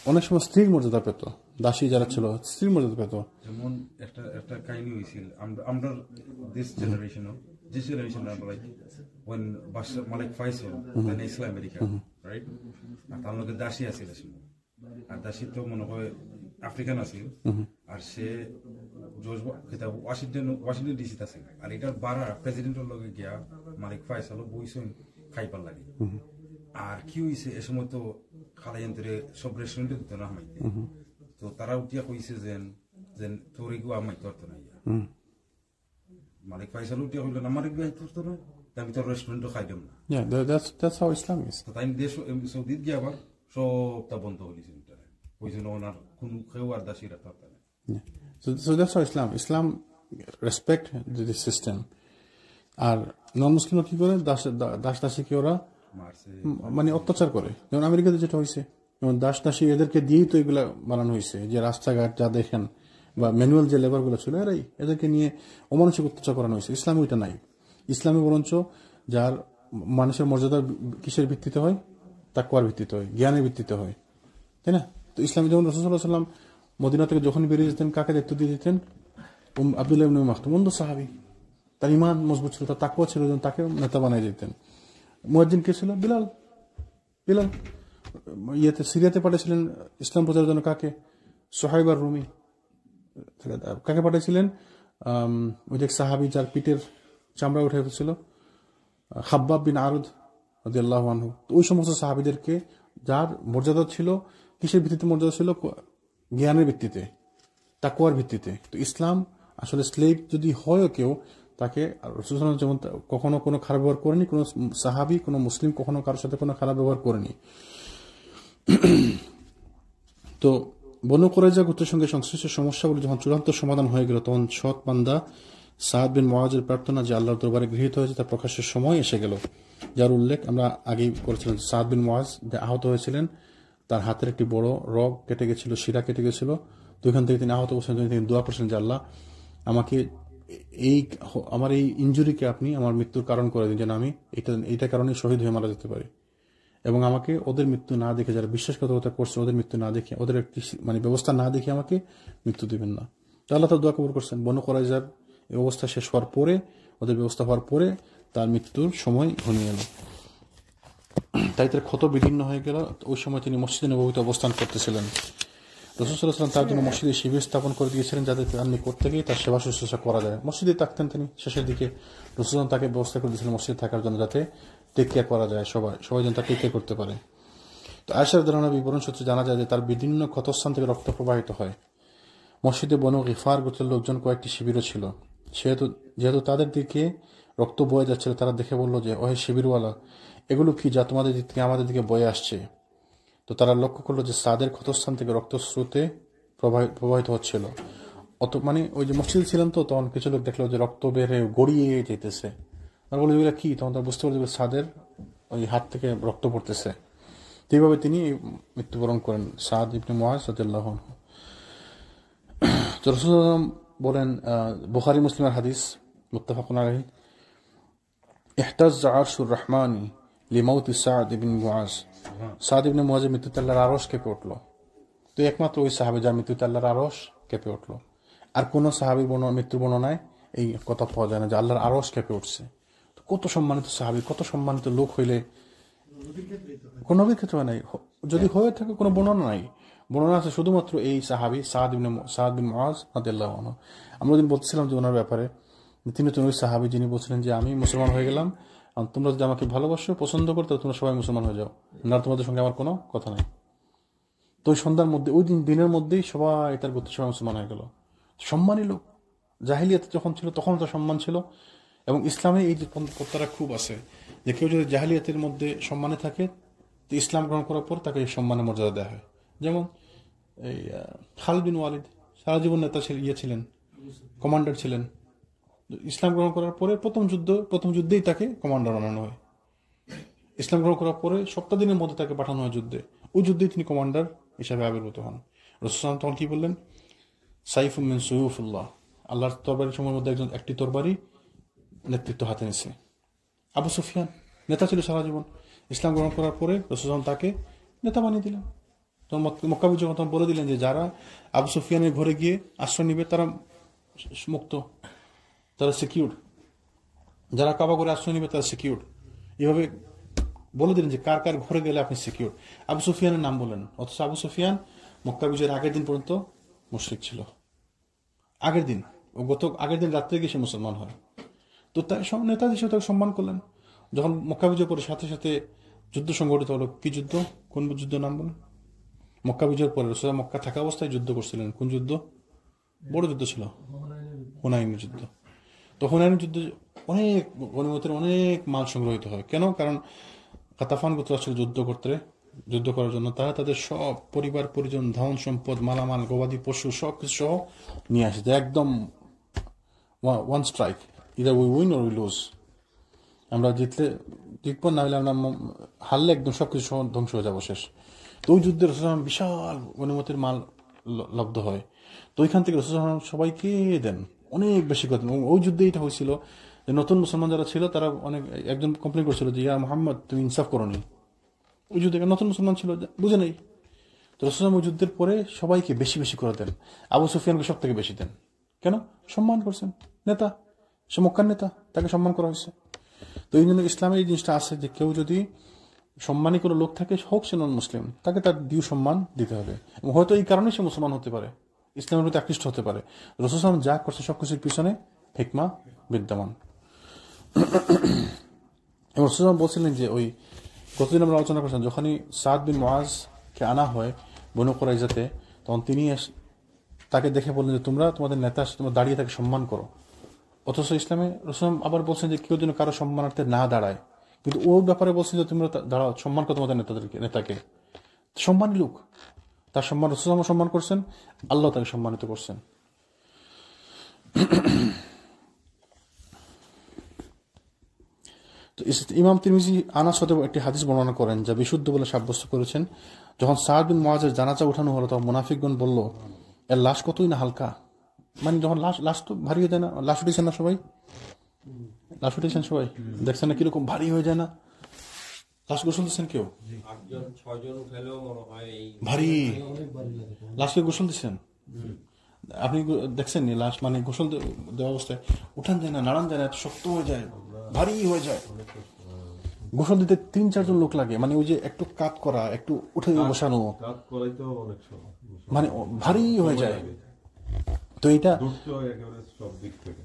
অনেক সময় স্ত্রীর মর্যাদা পেত, দাসী যারা ছিল স্ত্রীর মর্যাদা পেত। যেমন একটা কাহিনী হয়েছিল আমরা this generation আমরা like when Malik Faisal when Islam America right আর তার লগে দাসী আছিল আর দাসী তো মনে হয় আফ্রিকান আছিল আর সে ওয়াশিংটন ডিসিতে আছে আর এটার বারা প্রেসিডেন্টের লগে গিয়া মালিক ফাইসাল বইছেন খাইবার লাগে। আর কি হয়েছে এ সময় তো খালাইন্তরে সব রেস্টুরেন্টে দিত না হামাইতে, তো তারা উঠিয়া কইছে যেন তোর এগুলো আমাই করতো না। মালিক ফাইসাল উঠিয়া হইল না, আমার এগুলো করতো না, আমি তোর রেস্টুরেন্টও খাই দেব না। Yeah, that's how Islam is. তাই দেশ সৌদিত গিয়ে আবার সবটা বন্ধ হয়েছে, ওইজন্য ওনার কোন কেউ আর দাসী রাখতে পারত না। Yeah. So that's how Islam respect this system. আর নন মুসলিমরা কি করে, দাস দাসীকে ওরা মানে অত্যাচার করে। যেমন আমেরিকাতে যেটা হয়েছে, যেমন দাস দাসী এদেরকে দিয়েই তো এগুলা বানানো হয়েছে, যে রাস্তাঘাট যা দেখেন বা ম্যানুয়াল যে লেবার গুলো ছিল এদেরকে নিয়ে অমানসিক অত্যাচার করানো হয়েছে। ইসলামে ওইটা নাই। ইসলামে বরঞ্চ যার মানুষের মর্যাদা কিসের ভিত্তিতে হয়, তাকওয়ার ভিত্তিতে হয়, জ্ঞানের ভিত্তিতে হয়, তাই না? তো ইসলামে যেমন রাসূলুল্লাহ সাল্লাল্লাহু আলাইহি ওয়াসাল্লাম মদিনা থেকে যখন বেরিয়ে যেতেন কাকে দায়িত্ব দিয়ে দিতেন? আব্দুল্লাহ ইবনে মাকতুম, অন্ধ সাহাবী, তার ঈমান মজবুত ছিল, তার তাকওয়া ছিল, তাকে নেতা বানিয়ে দিতেন। মুয়াজ্জিন কে ছিল? বিলাল। সিরিয়াতে পাঠিয়েছিলেন ইসলাম প্রচারের জন্য কাকে? সুহাইব আর রুমি। কাকে পাঠিয়েছিলেন? ওই যে সাহাবী যার পিঠের চামড়া উঠে ফেলছিল, খাব্বাব বিন আরদ রাদিয়াল্লাহু আনহু। ওই সমস্ত সাহাবীদেরকে যার মর্যাদা ছিল, কিসের ভিত্তিতে মর্যাদা ছিল? জ্ঞানের ভিত্তিতে, তাকওয়ার ভিত্তিতে। তো ইসলাম আসলে স্লেভ যদি হয় কেউ, তাকে রাসূলুল্লাহ সাল্লাল্লাহু আলাইহি ওয়াসাল্লাম যেমন কখনো কোনো খারাপ ব্যবহার করেনি, কোনো সাহাবী কোনো মুসলিম কখনো কারোর সাথে কোনো খারাপ ব্যবহার করেনি। তো বনু কুরাইজা গোত্রের সঙ্গে সংশ্লিষ্ট সমস্যাগুলো যখন চূড়ান্ত সমাধান হয়ে গেল, তখন সৎ বান্দা সাদ বিন মুআজের প্রার্থনা যে আল্লাহর দরবারে গৃহীত হয়েছে তার প্রকাশের সময় এসে গেল, যার উল্লেখ আমরা আগেই করেছিলাম। সাদ বিন মুআজ আহত হয়েছিলেন, তার হাতের একটি বড় রগ কেটে গেছিল, শিরা কেটে গেছিল। তো এখান থেকে তিনি আহত অবস্থায় তিনি দোয়া করছেন যে আল্লাহ আমাকে আমার এই ইনজুরিকে আপনি আমার মৃত্যুর কারণ করে দিন, যেন আমি এইটা কারণে শহীদ হয়ে মারা যেতে পারি, এবং আমাকে ওদের মৃত্যু না দেখে, যারা বিশ্বাসঘাতকতা করছে ওদের মৃত্যু না দেখে, ওদের একটি মানে ব্যবস্থা না দেখে আমাকে মৃত্যু দিবেন না। তো আল্লাহ তার দোয়া কবুল করছেন। বনু কুরাইজার এই অবস্থা শেষ হওয়ার পরে, ওদের ব্যবস্থা হওয়ার পরে তার মৃত্যুর সময় ঘনিয়ে এলো, তাই তার ক্ষত বিদীর্ণ হয়ে গেল। ওই সময় তিনি মসজিদে নববীতে অবস্থান করতেছিলেন। রাসূল সাল্লাল্লাহু আলাইহি ওয়াসাল্লাম তার জন্য মসজিদে শিবির স্থাপন করে দিয়েছিলেন, যাতে তার নিকট থেকেই তার সেবা শুশ্রূষা করা যায়। মসজিদে থাকতেন তিনি শেষের দিকে। রাসূল সাল্লাল্লাহু তাকে ব্যবস্থা করে দিয়েছিলেন মসজিদে থাকার জন্য, যাতে টেক কেয়ার করা যায়, সবাই যেন তার টেক কেয়ার করতে পারে। তো আয়েশা রাদিয়াল্লাহু আনহা বিবরণ সূত্রে জানা যায় যে তার বিভিন্ন ক্ষতস্থান থেকে রক্ত প্রবাহিত হয়। মসজিদে বনু গিফার গোত্রের লোকজন কয়েকটি শিবিরও ছিল। যেহেতু তাদের দিকে রক্ত বয়ে যাচ্ছিল, তারা দেখে বলল যে ওহে শিবিরওয়ালা, এগুলো কি যা তোমাদের দিক থেকে আমাদের দিকে বয়ে আসছে? তো তারা লক্ষ্য করলো যে সাদের ক্ষতস্থান থেকে রক্ত স্রোতে প্রবাহিত হচ্ছিল। মানে ওই যে মসজিদ ছিলেন, তো তখন কিছু লোক দেখলো যে রক্ত বের হয়ে গড়িয়ে যেতেছে। আর বলে যেগুলো কি, তখন তারা বুঝতে পারলো যে সাদের ওই হাত থেকে রক্ত পড়তেছে। এইভাবে তিনি মৃত্যুবরণ করেন, সাদ ইবনে মুআজ রাদিয়াল্লাহু আনহু। তো রাসূলুল্লাহ বলেন, বুখারী মুসলিমের হাদিস, মুত্তাফাকুন আলাইহি, ইহতাজ্জা আরশুর রহমানি লিমাউতি সাদ ইবনে মুআজ। সাদ ইবনে মুআজের মৃত্যুতে আল্লাহর আরশ কেঁপে উঠল। তো একমাত্র ওই সাহাবী যার মৃত্যুতে আল্লাহর আরশ কেঁপে উঠল। আর কোন সাহাবীর মৃত্যুর বর্ণনায় এই কথা পাওয়া যায় না যে আল্লাহর আরশ কেঁপে উঠছে। তো কত সম্মানিত সাহাবী, কত সম্মানিত লোক হইলে কোন নবীর ক্ষেত্রে নাই, যদি হয়ে থাকে কোনো বর্ণনা নাই। বর্ণনা আছে শুধুমাত্র এই সাহাবী সাদ বিন মুআজ রাদিয়াল্লাহু আনহু। আমরা দিন বলছিলাম যে ওনার ব্যাপারে, তিনি তো ওই সাহাবী যিনি বলছিলেন যে আমি মুসলমান হয়ে গেলাম, তোমরা যদি আমাকে ভালোবাসো, পছন্দ করো, তাহলে তোমরা সবাই মুসলমান হয়ে যাও, না তোমাদের সঙ্গে আমার কোনো কথা নাই। তো ওই সন্ধ্যার মধ্যে, ওই দিনের মধ্যেই সবাই তার গোত্রের সবাই মুসলমান হয়ে গেল। সম্মানী লোক, জাহিলিয়াত যখন ছিল তখন তার সম্মান ছিল, এবং ইসলামে এই যে প্রত্যারা খুব আছে যে কেউ যদি জাহিলিয়াতের মধ্যে সম্মানে থাকে, তো ইসলাম গ্রহণ করার পর তাকে এই সম্মানের মর্যাদা দেওয়া হয়। যেমন এই খালিদ বিন ওয়ালিদ সারা জীবন নেতা ছিলেন, কমান্ডার ছিলেন। ইসলাম গ্রহণ করার পরে প্রথম যুদ্ধেই তাকে কমান্ডার বানানো হয়। ইসলাম গ্রহণ করার পরে সপ্তাহ দিনের মধ্যে তাকে পাঠানো হয় যুদ্ধে, ওই যুদ্ধেই তিনি কমান্ডার হিসাবে আবির্ভূত হন। রাসূলুল্লাহ তখন কি বললেন? সাইফুম মিন সুয়ুফুল্লাহ, আল্লাহর তরবারির সময়ের মধ্যে একটি তরবারি নেতৃত্ব হাতে নিছে। আবু সুফিয়ান নেতা ছিল সারা জীবন, ইসলাম গ্রহণ করার পরে রাসূলুল্লাহ তাকে নেতা বানিয়ে দিলেন। তখন মক্কা বিজয় যখন বলে দিলেন যে যারা আবু সুফিয়ানের ঘরে গিয়ে আশ্রয় নিবে তারা মুক্ত, তারা সিকিউর, যারা কাবা করে আশ্রয় নিবে তারা সিকিউর। এভাবে বলে দিলেন যে কার কার ঘরে গেলে আপনি সিকিউর। আবু সুফিয়ানের নাম বলেন, অথচ আবু সুফিয়ান মক্কা বিজয়ের আগের দিন পর্যন্ত মুশরিক ছিল। আগের দিন রাত্রে গিয়ে সে মুসলমান হয়। তো তাই নেতা হিসেবে তাকে সম্মান করলেন। যখন মক্কা বিজয় পরে সাথে সাথে যুদ্ধ সংগঠিত হলো। কি যুদ্ধ? কোন যুদ্ধ নাম বলেন? মক্কা বিজয়ের পরে রাসূলুল্লাহ মক্কা থাকা অবস্থায় যুদ্ধ করছিলেন। কোন যুদ্ধ? বড় যুদ্ধ ছিল, হুনাইনের যুদ্ধ। তো হুনাইনের যুদ্ধে অনেক গনিমতের অনেক মাল সংগ্রহিত হয়। কেন? কারণ কাতাফান গোত্র ছিল যুদ্ধ করার জন্য। তারা তাদের সব পরিবার পরিজন, ধন সম্পদ, মালামাল, গবাদি পশু সবকিছু সহ নিয়ে আসে। একদম one strike, either we win or we loose. আমরা জিতবো, না হলে আমরা হারলে একদম সবকিছু সহ ধ্বংস হয়ে যাবো, শেষ। তো ওই যুদ্ধে রাসূলুল্লাহ বিশাল গনিমতের মাল লব্ধ হয়। তো ওইখান থেকে রাসূলুল্লাহ সবাইকে দেন, অনেক বেশি করে দেন। ওই যুদ্ধে এটা হয়েছিল যে নতুন মুসলমান যারা ছিল তারা একজন কমপ্লেন করছিল যে ইয়া মুহাম্মদ তুমি ইনসাফ করোনি। ওই যুদ্ধে নতুন মুসলমান ছিল, বুঝে নেই। তো রাসূলুল্লাহ ওই যুদ্ধের পরে সবাইকে বেশি বেশি করে দেন। আবু সুফিয়ানকে সব থেকে বেশি দেন। কেন? সম্মান করছেন, নেতা, সে মক্কার নেতা, তাকে সম্মান করা হয়েছে। তো এই জন্য ইসলামের এই জিনিসটা আছে যে কেউ যদি সম্মানী কোনো লোক থাকে, হোক সে নন মুসলিম, তাকে তার ডিউ সম্মান দিতে হবে। এবং হয়তো এই কারণে সে মুসলমান হতে পারে, ইসলামের প্রতি আকৃষ্ট হতে পারে। রাসূলুল্লাহ যা করছে সবকিছুর পিছনে হিকমা বিদ্যমান। এবং রাসূলুল্লাহ বলছিলেন যে ওই গতদিন আমরা আলোচনা করছিলাম, যখনই সাদ বিন মুআজকে আনা হয় বনু কুরাইজাতে, তখন তিনি তাকে দেখে বললেন যে তোমরা তোমাদের নেতা তোমরা দাঁড়িয়ে তাকে সম্মান করো। অথচ ইসলামে রাসূলুল্লাহ আবার বলছেন যে কেউ যেন কারো সম্মানার্থে না দাঁড়ায়, কিন্তু ওর ব্যাপারে বলছেন যে তোমরা দাঁড়াও, সম্মান করো তোমাদের নেতাকে। সম্মানী লোক, তার সম্মান রাসূলুল্লাহ সম্মান করছেন, আল্লাহ তাকে সম্মানিত করছেন। তো ইমাম তিরমিজি আনাস হতে একটি হাদিস বর্ণনা করেন যা বিশুদ্ধ বলে সাব্যস্ত করেছেন। যখন সাদ বিন মুআজের জানাজা উঠানো হলো, তখন মুনাফিকগণ বলল, এর লাশ কতই না হালকা। মানে যখন লাশ তো ভারী হয়ে যায় না? লাশ উঠেছেন না সবাই? লাশ উঠেছেন সবাই? দেখছেন না কিরকম ভারী হয়ে যায় না? লাশ গোসল দিচ্ছেন কেউ? ভারী লাশকে গোসল দিচ্ছেন আপনি? দেখছেন নি লাশ মানে গোসল দেওয়া অবস্থায় উঠান যায় না, নাড়ান যায় না, এত শক্ত হয়ে যায়, ভারী হয়ে যায়। গোসল দিতে 3-4 জন লোক লাগে। মানে ওই যে একটু কাত করা, একটু উঠে বসানো, মানে ভারী হয়ে যায়। তো এটা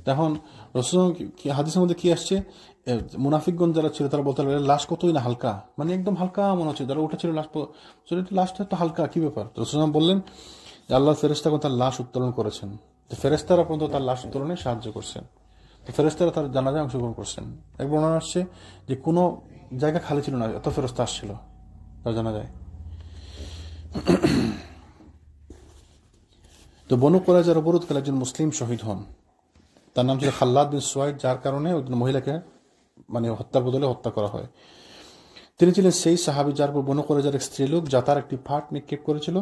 তখন রাসূলুল্লাহ হাদিসের মধ্যে কি আসছে, মুনাফিকগণ যারা ছিল তারা বলতে লাগলেন লাশ কতই না হালকা, মানে একদম হালকা মনে হচ্ছে। যারা উঠেছিল লাশটা তো হালকা, কি ব্যাপার? রাসূলুল্লাহ বললেন যে আল্লাহ ফেরেশতাগণ তার লাশ উত্তোলন করেছেন, ফেরেশতারা পর্যন্ত তার লাশ উত্তোলনে সাহায্য করছেন, ফেরেশতারা তার জানাজায় অংশগ্রহণ করছেন। এক বর্ণনা আসছে যে কোনো জায়গা খালি ছিল না, এত ফেরেশতা আসছিল তার জানাজায়। তো বনু কুরাইজার অবরোধকালে একজন মুসলিম শহীদ হন, তার নাম ছিল খাল্লাদ বিন সুয়াইদ, যার কারণে একজন মহিলাকে মানে হত্যার বদলে হত্যা করা হয়। তিনি ছিলেন সেই সাহাবী যার উপর বনু কুরাইজার এক স্ত্রীলোক জাতার একটি ফাট নিক্ষেপ করেছিল।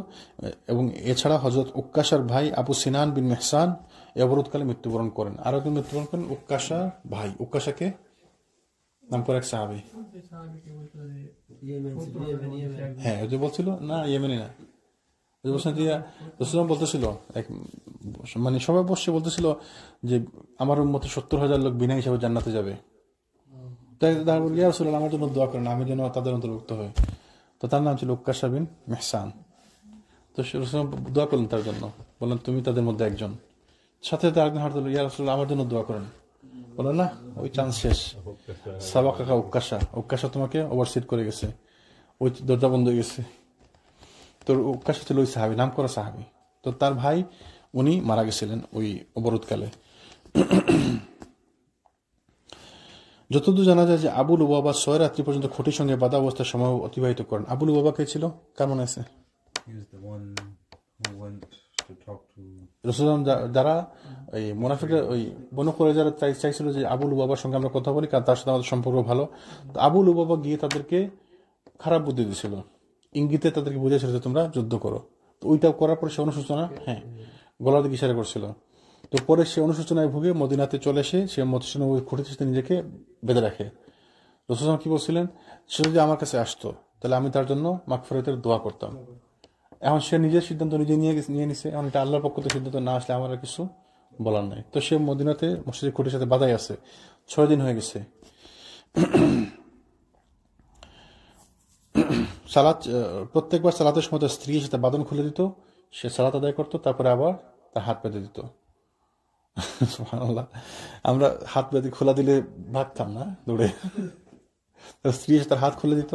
এবং এছাড়া হযরত উক্কাশার ভাই আবু সিনান বিন মেহসান এই অবরোধকালে মৃত্যুবরণ করেন। আরো একজন মৃত্যুবরণ করেন উক্কাশার ভাই। উক্কাশাকে নাম করে এক সাহাবী, হ্যাঁ ওই যে বলছিল না ইয়েমেনি না, বলতেছিল মানে সবাই বসে বলতেছিল যে আমার উম্মতে 70,000 লোক বিনা হিসাবে জান্নাতে যাবে। তাই ইয়া রাসূলুল্লাহ আমার জন্য দোয়া করেন, আমি যেন তাদের অন্তর্ভুক্ত হয়। তো তার নাম ছিল উক্কাশা বিন মেহসান। তো রাসূলুল্লাহ দোয়া করলেন তার জন্য, বললেন তুমি তাদের মধ্যে একজন। সাথে সাথে আরেকজন হাত দিল, ইয়া রাসূলুল্লাহ আমার জন্য দোয়া করেন। বললেন না, ওই চান্স শেষ, সাবাকাকা উক্কাশা তোমাকে ওভারসিট করে গেছে, ওই দরজা বন্ধ হয়ে গেছে। তোর উক্কাশা ছিল ওই সাহাবী, নাম করা সাহাবী। তো তার ভাই উনি মারা গেছিলেন ওই অবরোধকালে। যতদূর জানা যায় যে আবু লুবাবা 6 রাত্রি পর্যন্ত খুঁটির সঙ্গে বাধা অবস্থায় সময় অতিবাহিত করেন। আবু লুবাবা কে ছিল? কেমন আছে? He was the one who went to talk to. রাসূলুল্লাহ যারা ওই মুনাফিকরা ওই বনু কুরাইজারা চাইছিল যে আবু লুবাবার সঙ্গে আমরা কথা বলি, কারণ তার সাথে আমাদের সম্পর্ক ভালো। তো আবু লুবাবা গিয়ে তাদেরকে খারাপ বুদ্ধি দিয়েছিল, ইঙ্গিতে তাদেরকে বুঝেছিল যে তোমরা যুদ্ধ করো। তো ওইটা করার পরে সে অনুশোচনা, হ্যাঁ, গলা দিকে ইশারা করছিল। তো পরে সে অনুশোচনায় ভুগে মদিনাতে চলে এসে সে মদিনা ওই খুঁটিতে সাথে নিজেকে বেঁধে রাখে। রাসূলুল্লাহ কি বলছিলেন? সে যদি আমার কাছে আসতো তাহলে আমি তার জন্য মাগফিরাতের দোয়া করতাম। এখন সে নিজের সিদ্ধান্ত নিজে নিয়ে নিছে, এখন এটা আল্লাহর পক্ষ থেকে সিদ্ধান্ত না আসলে আমার আর কিছু বলার নাই। তো সে মদিনাতে মসজিদের খুঁটির সাথে বাধাই আছে, 6 দিন হয়ে গেছে। সালাত প্রত্যেকবার সালাতের সময় তার স্ত্রী সাথে বাঁধন খুলে দিত, সে সালাত আদায় করতো, তারপরে আবার তার হাত পেতে দিত। সুবহানাল্লাহ, আমরা হাত পেতে খোলা দিলে ভাগতাম না দৌড়ে। তার স্ত্রী তার হাত খুলে দিত,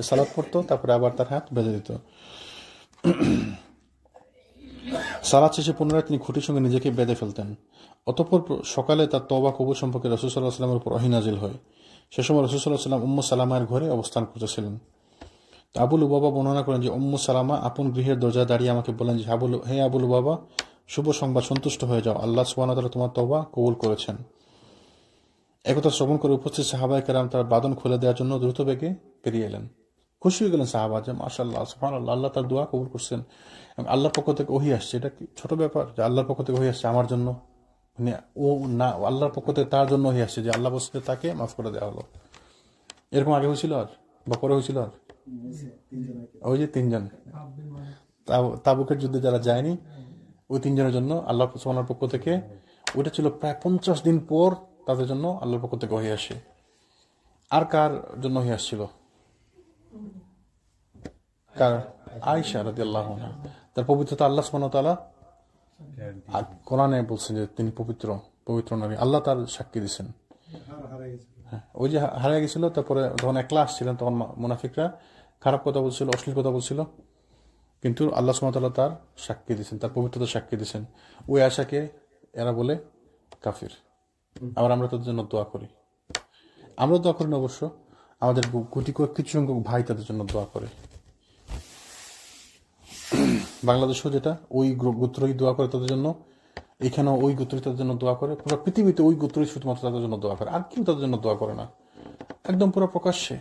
সালাত পড়তো, তারপরে আবার তার হাত বেঁধে দিত। সালাত শেষে পুনরায় তিনি খুঁটির সঙ্গে নিজেকে বেঁধে ফেলতেন। অতঃপর সকালে তার তওবা কবুল সম্পর্কে রাসূল সাল্লাল্লাহু আলাইহি ওয়াসাল্লামের উপর ওহী নাজিল হয়। সে সময় রাসূল সাল্লাল্লাহু আলাইহি ওয়াসাল্লাম উম্মু সালামার ঘরে অবস্থান করতেছিলেন। আবু লুবাবা বর্ণনা করেন যে উম্মু সালামা আপন গৃহের দরজায় দাঁড়িয়ে আমাকে বলেন যে হে আবু লুবাবা, শুভ সংবাদ, সন্তুষ্ট হয়ে যাও, আল্লাহ সুবহানাহু ওয়া তাআলা তোমার তওবা কবুল করেছেন। একথা শ্রবণ করে উপস্থিত সাহাবায়ে কেরাম তার বাঁধন খুলে দেওয়ার জন্য দ্রুত বেগে বেরিয়ে এলেন। খুশি হয়ে গেলেন সাহাবা যে মাশাআল্লাহ, সুবহানাল্লাহ, আল্লাহ তার দোয়া কবুল করছেন। এবং আল্লাহর পক্ষ থেকে ওহী আসছে, এটা কি ছোট ব্যাপার যে আল্লাহর পক্ষ থেকে ওহী আসছে আমার জন্য? মানে ও না, আল্লাহর পক্ষ থেকে তার জন্য ওহী আসছে যে আল্লাহ বলছে তাকে মাফ করে দেওয়া হলো। এরকম আগে হয়েছিল আর বা পরে হয়েছিল আর? ওই যে 3 জন তাবুকের যুদ্ধে যারা যায়নি, ওই 3 জনের জন্য আল্লাহ সুবহানার পক্ষ থেকে, ওইটা ছিল প্রায় 50 দিন পর তাদের জন্য আল্লাহর পক্ষ থেকে ওহী আসে। আর কার জন্য ওহী আসছিল? কার? আয়েশা রাদিয়াল্লাহু আনহা। তার পবিত্রতা আল্লাহ সুবহানাহু ওয়া তাআলা আর কোরআনে বলছেন যে তিনি পবিত্র নারী, আল্লাহ তার সাক্ষী দিয়েছেন। ওই যে হারিয়ে গেছিল, তারপরে যখন একলা আসছিলেন তখন মুনাফিকরা খারাপ কথা বলছিল, অশ্লীল কথা বলছিল, কিন্তু আল্লাহ সুবহানাহু ওয়া তাআলা তার সাক্ষী দিয়েছেন, তার পবিত্রতার সাক্ষী দিয়েছেন। ওই আশাকে এরা বলে কাফির। আবার আমরা তাদের জন্য দোয়া করি, আমরা দোয়া করি না অবশ্য, আমাদের কিছু সংখ্যক ভাই তাদের জন্য দোয়া করে। বাংলাদেশেও যেটা ওই গোত্রই দোয়া করে তাদের জন্য, এখানেও ওই গোত্রই তাদের জন্য দোয়া করে, পুরো পৃথিবীতে ওই গোত্রই শুধুমাত্র তাদের জন্য দোয়া করে, আর কেউ তাদের জন্য দোয়া করে না, একদম পুরো প্রকাশ্যে।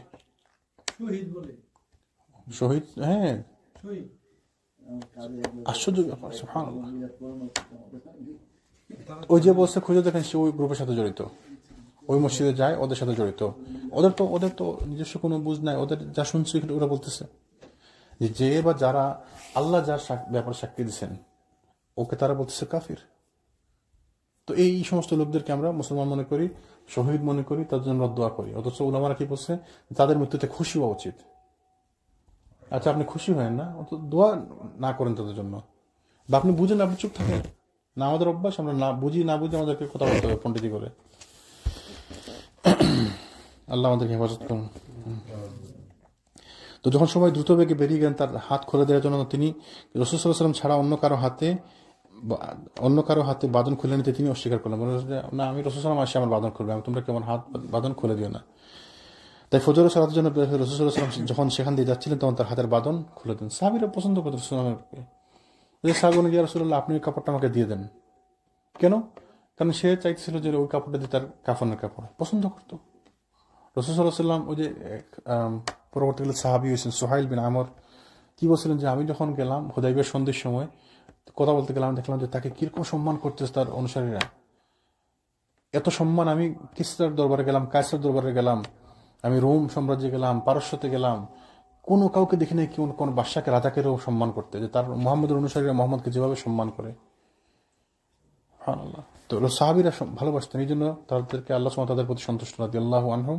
শহীদ, হ্যাঁ, আশ্চর্য ব্যাপার, সুবহানাল্লাহ। ওই যে বলছে খুঁজে দেখেন, সে ওই গ্রুপের সাথে জড়িত, ওই মসজিদে যায়, ওদের সাথে জড়িত। ওদের তো নিজস্ব কোনো বুঝ নাই, ওদের যা শুনছে ওরা বলতেছে যে বা যারা আল্লাহ যার ব্যাপারে সাক্ষী দিচ্ছেন ওকে তারা বলতেছে কাফির। তো এই সমস্ত লোকদেরকে আমরা মুসলমান মনে করি, শহীদ মনে করি, তাদের জন্য দোয়া করি। অথচ উলামারা কি বলছে? তাদের মৃত্যুতে খুশি হওয়া উচিত। আচ্ছা, আপনি খুশি হয়েন না, দোয়া না করেন তাদের জন্য, বা আপনি বুঝেন, আপনি চুপ থাকেন না। আমাদের অভ্যাস, আমরা না বুঝি আমাদেরকে কথা বলতে হবে পণ্ডিতি করে। আল্লাহ আমাদেরকে হেফাজত করুন। তো যখন সবাই দ্রুত বেগে বেরিয়ে গেলেন তার হাত খুলে দেওয়ার জন্য, তিনি রাসূল সাল্লাল্লাহু আলাইহি ওয়াসাল্লাম ছাড়া অন্য কারো হাতে বাঁধন খুলে নিতে তিনি অস্বীকার করলেন। বলে না, আমি রাসূল সাল্লাল্লাহু আলাইহি ওয়াসাল্লাম আসি আমার বাঁধন খুলবে, তোমরা কেমন হাত বাঁধন খুলে দিও না। তাই ফজরের সালাতের জন্য রাসূল সাল্লাল্লাহু আলাইহি ওয়াসাল্লাম যখন সেখান দিয়ে যাচ্ছিলেন তখন তার হাতের বাঁধন খুলে দেন। সাহাবীরা পছন্দ করতেন রাসূলুল্লাহকে, যে সাহাবী ইয়া রাসূলুল্লাহ, আপনি ওই কাপড়টা আমাকে দিয়ে দেন। কেন? কারণ সে চাইছিল যে ওই কাপড়টা দিয়ে তার কাফনের কাপড় পছন্দ করতো। রাসূল সাল্লাল্লাহু আলাইহি ওয়াসাল্লাম ওই যে পরবর্তীকালে সাহাবী হয়েছেন সুহাইল বিন আমর, কি বলছিলেন যে আমি যখন গেলাম হুদাইবিয়ার সন্ধির সময় কথা বলতে গেলাম, দেখলাম যে তাকে কিরকম সম্মান করতেছে তার অনুসারীরা। এত সম্মান, আমি কিসরার দরবারে গেলাম, কায়সার দরবারে গেলাম, আমি রোম সাম্রাজ্যে গেলাম, পারস্যতে গেলাম, কোনো কাউকে দেখি নাই কোন বাদশাকে, রাজাকেও সম্মান করতে, যে তার মুহাম্মদের অনুসারীরা মুহাম্মদকে যেভাবে সম্মান করে। সুবহানাল্লাহ। তো সাহাবীরা ভালোবাসতেন, এই জন্য তাদেরকে আল্লাহ সুবহানাহু ওয়া তাআলা তাদের প্রতি সন্তুষ্ট, রাদিয়াল্লাহু আনহুম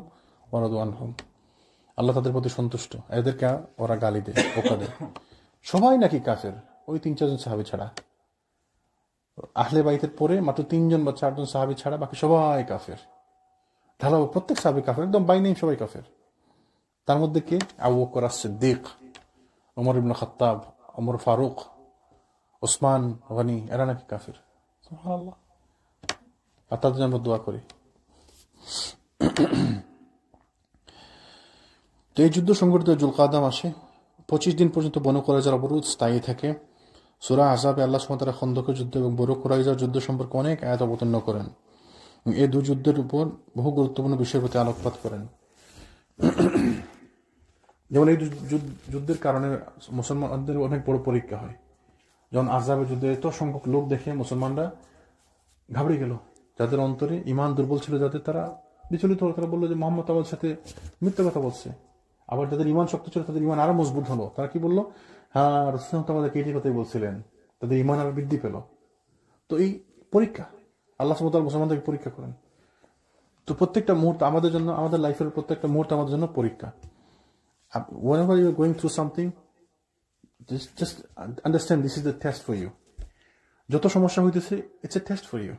ওয়া রাদু আনহুম। আল্লাহ তাদের প্রতি সন্তুষ্ট, এদেরকে ওরা গালি দেয়, ওকা দেয়। সবাই নাকি কাফের, ওই 3-4 জন সাহাবী ছাড়া। আহলে বাইতের পরে মাত্র 3 জন বা 4 জন সাহাবী ছাড়া বাকি সবাই কাফের। ঢালাও প্রত্যেক সাহাবী কাফের, একদম বাই নেম সবাই কাফের। তার মধ্যে কে? আবু বকর as-সিদ্দিক, ওমর ইবনে খাত্তাব, ওমর ফারুক, ওসমান গনি, এরা নাকি কাফের। সুবহানাল্লাহ। আর তাদের জন্য আমরা দোয়া করি। তো এই যুদ্ধ সংঘটিত জুলকাদা মাসে 25 দিন পর্যন্ত বনু কুরাইজার অবরোধ স্থায়ী থাকে। সূরা আহজাবে আল্লাহ সুবহানাহু ওয়া তাআলা খন্দকের যুদ্ধ এবং বনু কুরাইজার যুদ্ধ সম্পর্কে অনেক আয়াত অবতীর্ণ করেন। এই দুই যুদ্ধের উপর বহু গুরুত্বপূর্ণ বিষয়ের প্রতি আলোকপাত করেন। যেমন এই যুদ্ধের কারণে মুসলমানদের অনেক বড় পরীক্ষা হয়। যেমন আহজাবের যুদ্ধে এত সংখ্যক লোক দেখে মুসলমানরা ঘাবড়ে গেল। যাদের অন্তরে ঈমান দুর্বল ছিল, যাদের তারা বিচলিত হলো, তারা বললো যে মুহাম্মদ আমাদের সাথে মিথ্যা কথা বলছে। আবার যাদের ঈমান শক্ত ছিল তাদের ঈমান আরো মজবুত হলো। তারা কি বললো, হ্যাঁ রাসূলুল্লাহ তো আমাদেরকে এই কথাই বলছিলেন। তাদের ঈমান আরো বৃদ্ধি পেল। তো এই পরীক্ষা, আল্লাহ সুবহানাহু ওয়া তাআলা মুসলমানদেরকে পরীক্ষা করেন। তো প্রত্যেকটা মুহূর্ত আমাদের জন্য, আমাদের লাইফের প্রত্যেকটা মুহূর্ত আমাদের জন্য পরীক্ষা। Whenever you are going through something, just understand this is the test for you. যত সমস্যা হইতেছে, it's a test for you.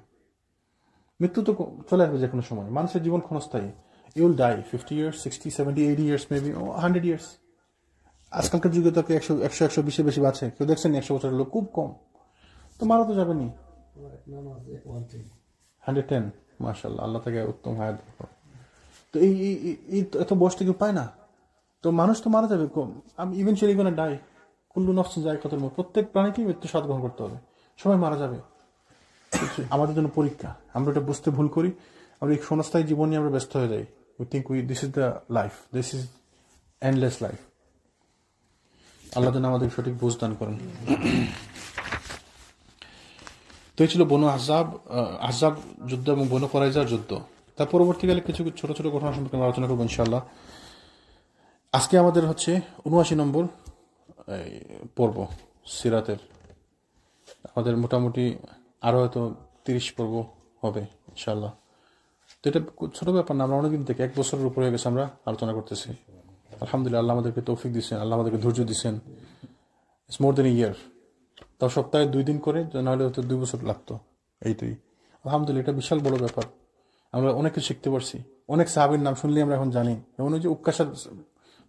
মৃত্যু তো চলে আসবে যে কোনো সময়। মানুষের জীবন ক্ষণস্থায়ী। You will die 50 years, 60, 70, 80 years maybe, or 100 years. আজকালকার যুগে তো 100-120 বেশি বাঁচে। কেউ দেখছেন 100 বছরের লোক খুব কম। তো মারা তো যাবেনি। 110, মাশাআল্লাহ, আল্লাহ তাকে উত্তম হায়াত দান। তো এই এত বয়সটা কেউ পায় না। তো মানুষ তো মারা যাবে, আমি ইভেনচুয়ালি গোনা ডাই। কুল্লু নাফসিন যায়কাতুল মউত, প্রত্যেক প্রাণীকেই মৃত্যু স্বাদ গ্রহণ করতে হবে, সবাই মারা যাবে। আমাদের জন্য পরীক্ষা। আমরা এটা বুঝতে ভুল করি, আমরা এই ক্ষণস্থায়ী জীবন নিয়ে আমরা ব্যস্ত হয়ে যাই। We think this is the life, this is endless life. Allah যেন আমাদের সঠিক বুঝ দান করেন। তো এই ছিল বনু আহজাব যুদ্ধ এবং বনু কুরাইজার যুদ্ধ। তার পরবর্তীকালে কিছু ছোট ছোট ঘটনা সম্পর্কে আমরা আলোচনা করবো ইনশাআল্লাহ। আজকে আমাদের হচ্ছে 79 নম্বর পর্ব সিরাতের। আমাদের মোটামুটি আরো হয়তো 30 পর্ব হবে ইনশাআল্লাহ। তো এটা ছোট ব্যাপার না, আমরা অনেকদিন থেকে 1 বছরের উপরে হয়ে গেছে আমরা আলোচনা করতেছি। আলহামদুলিল্লাহ, আল্লাহ আমাদেরকে তৌফিক দিচ্ছেন, আল্লাহ আমাদেরকে ধৈর্য দিচ্ছেন। ইটস মোর দেন এ ইয়ার। তাও সপ্তাহে 2 দিন করে, নাহলে হয়তো 2 বছর লাগতো। এইটাই আলহামদুলিল্লাহ, এটা বিশাল বড় ব্যাপার। আমরা অনেক কিছু শিখতে পারছি। অনেক সাহাবীর নাম শুনলে আমরা এখন জানি, যেমন ওই যে উক্কাসার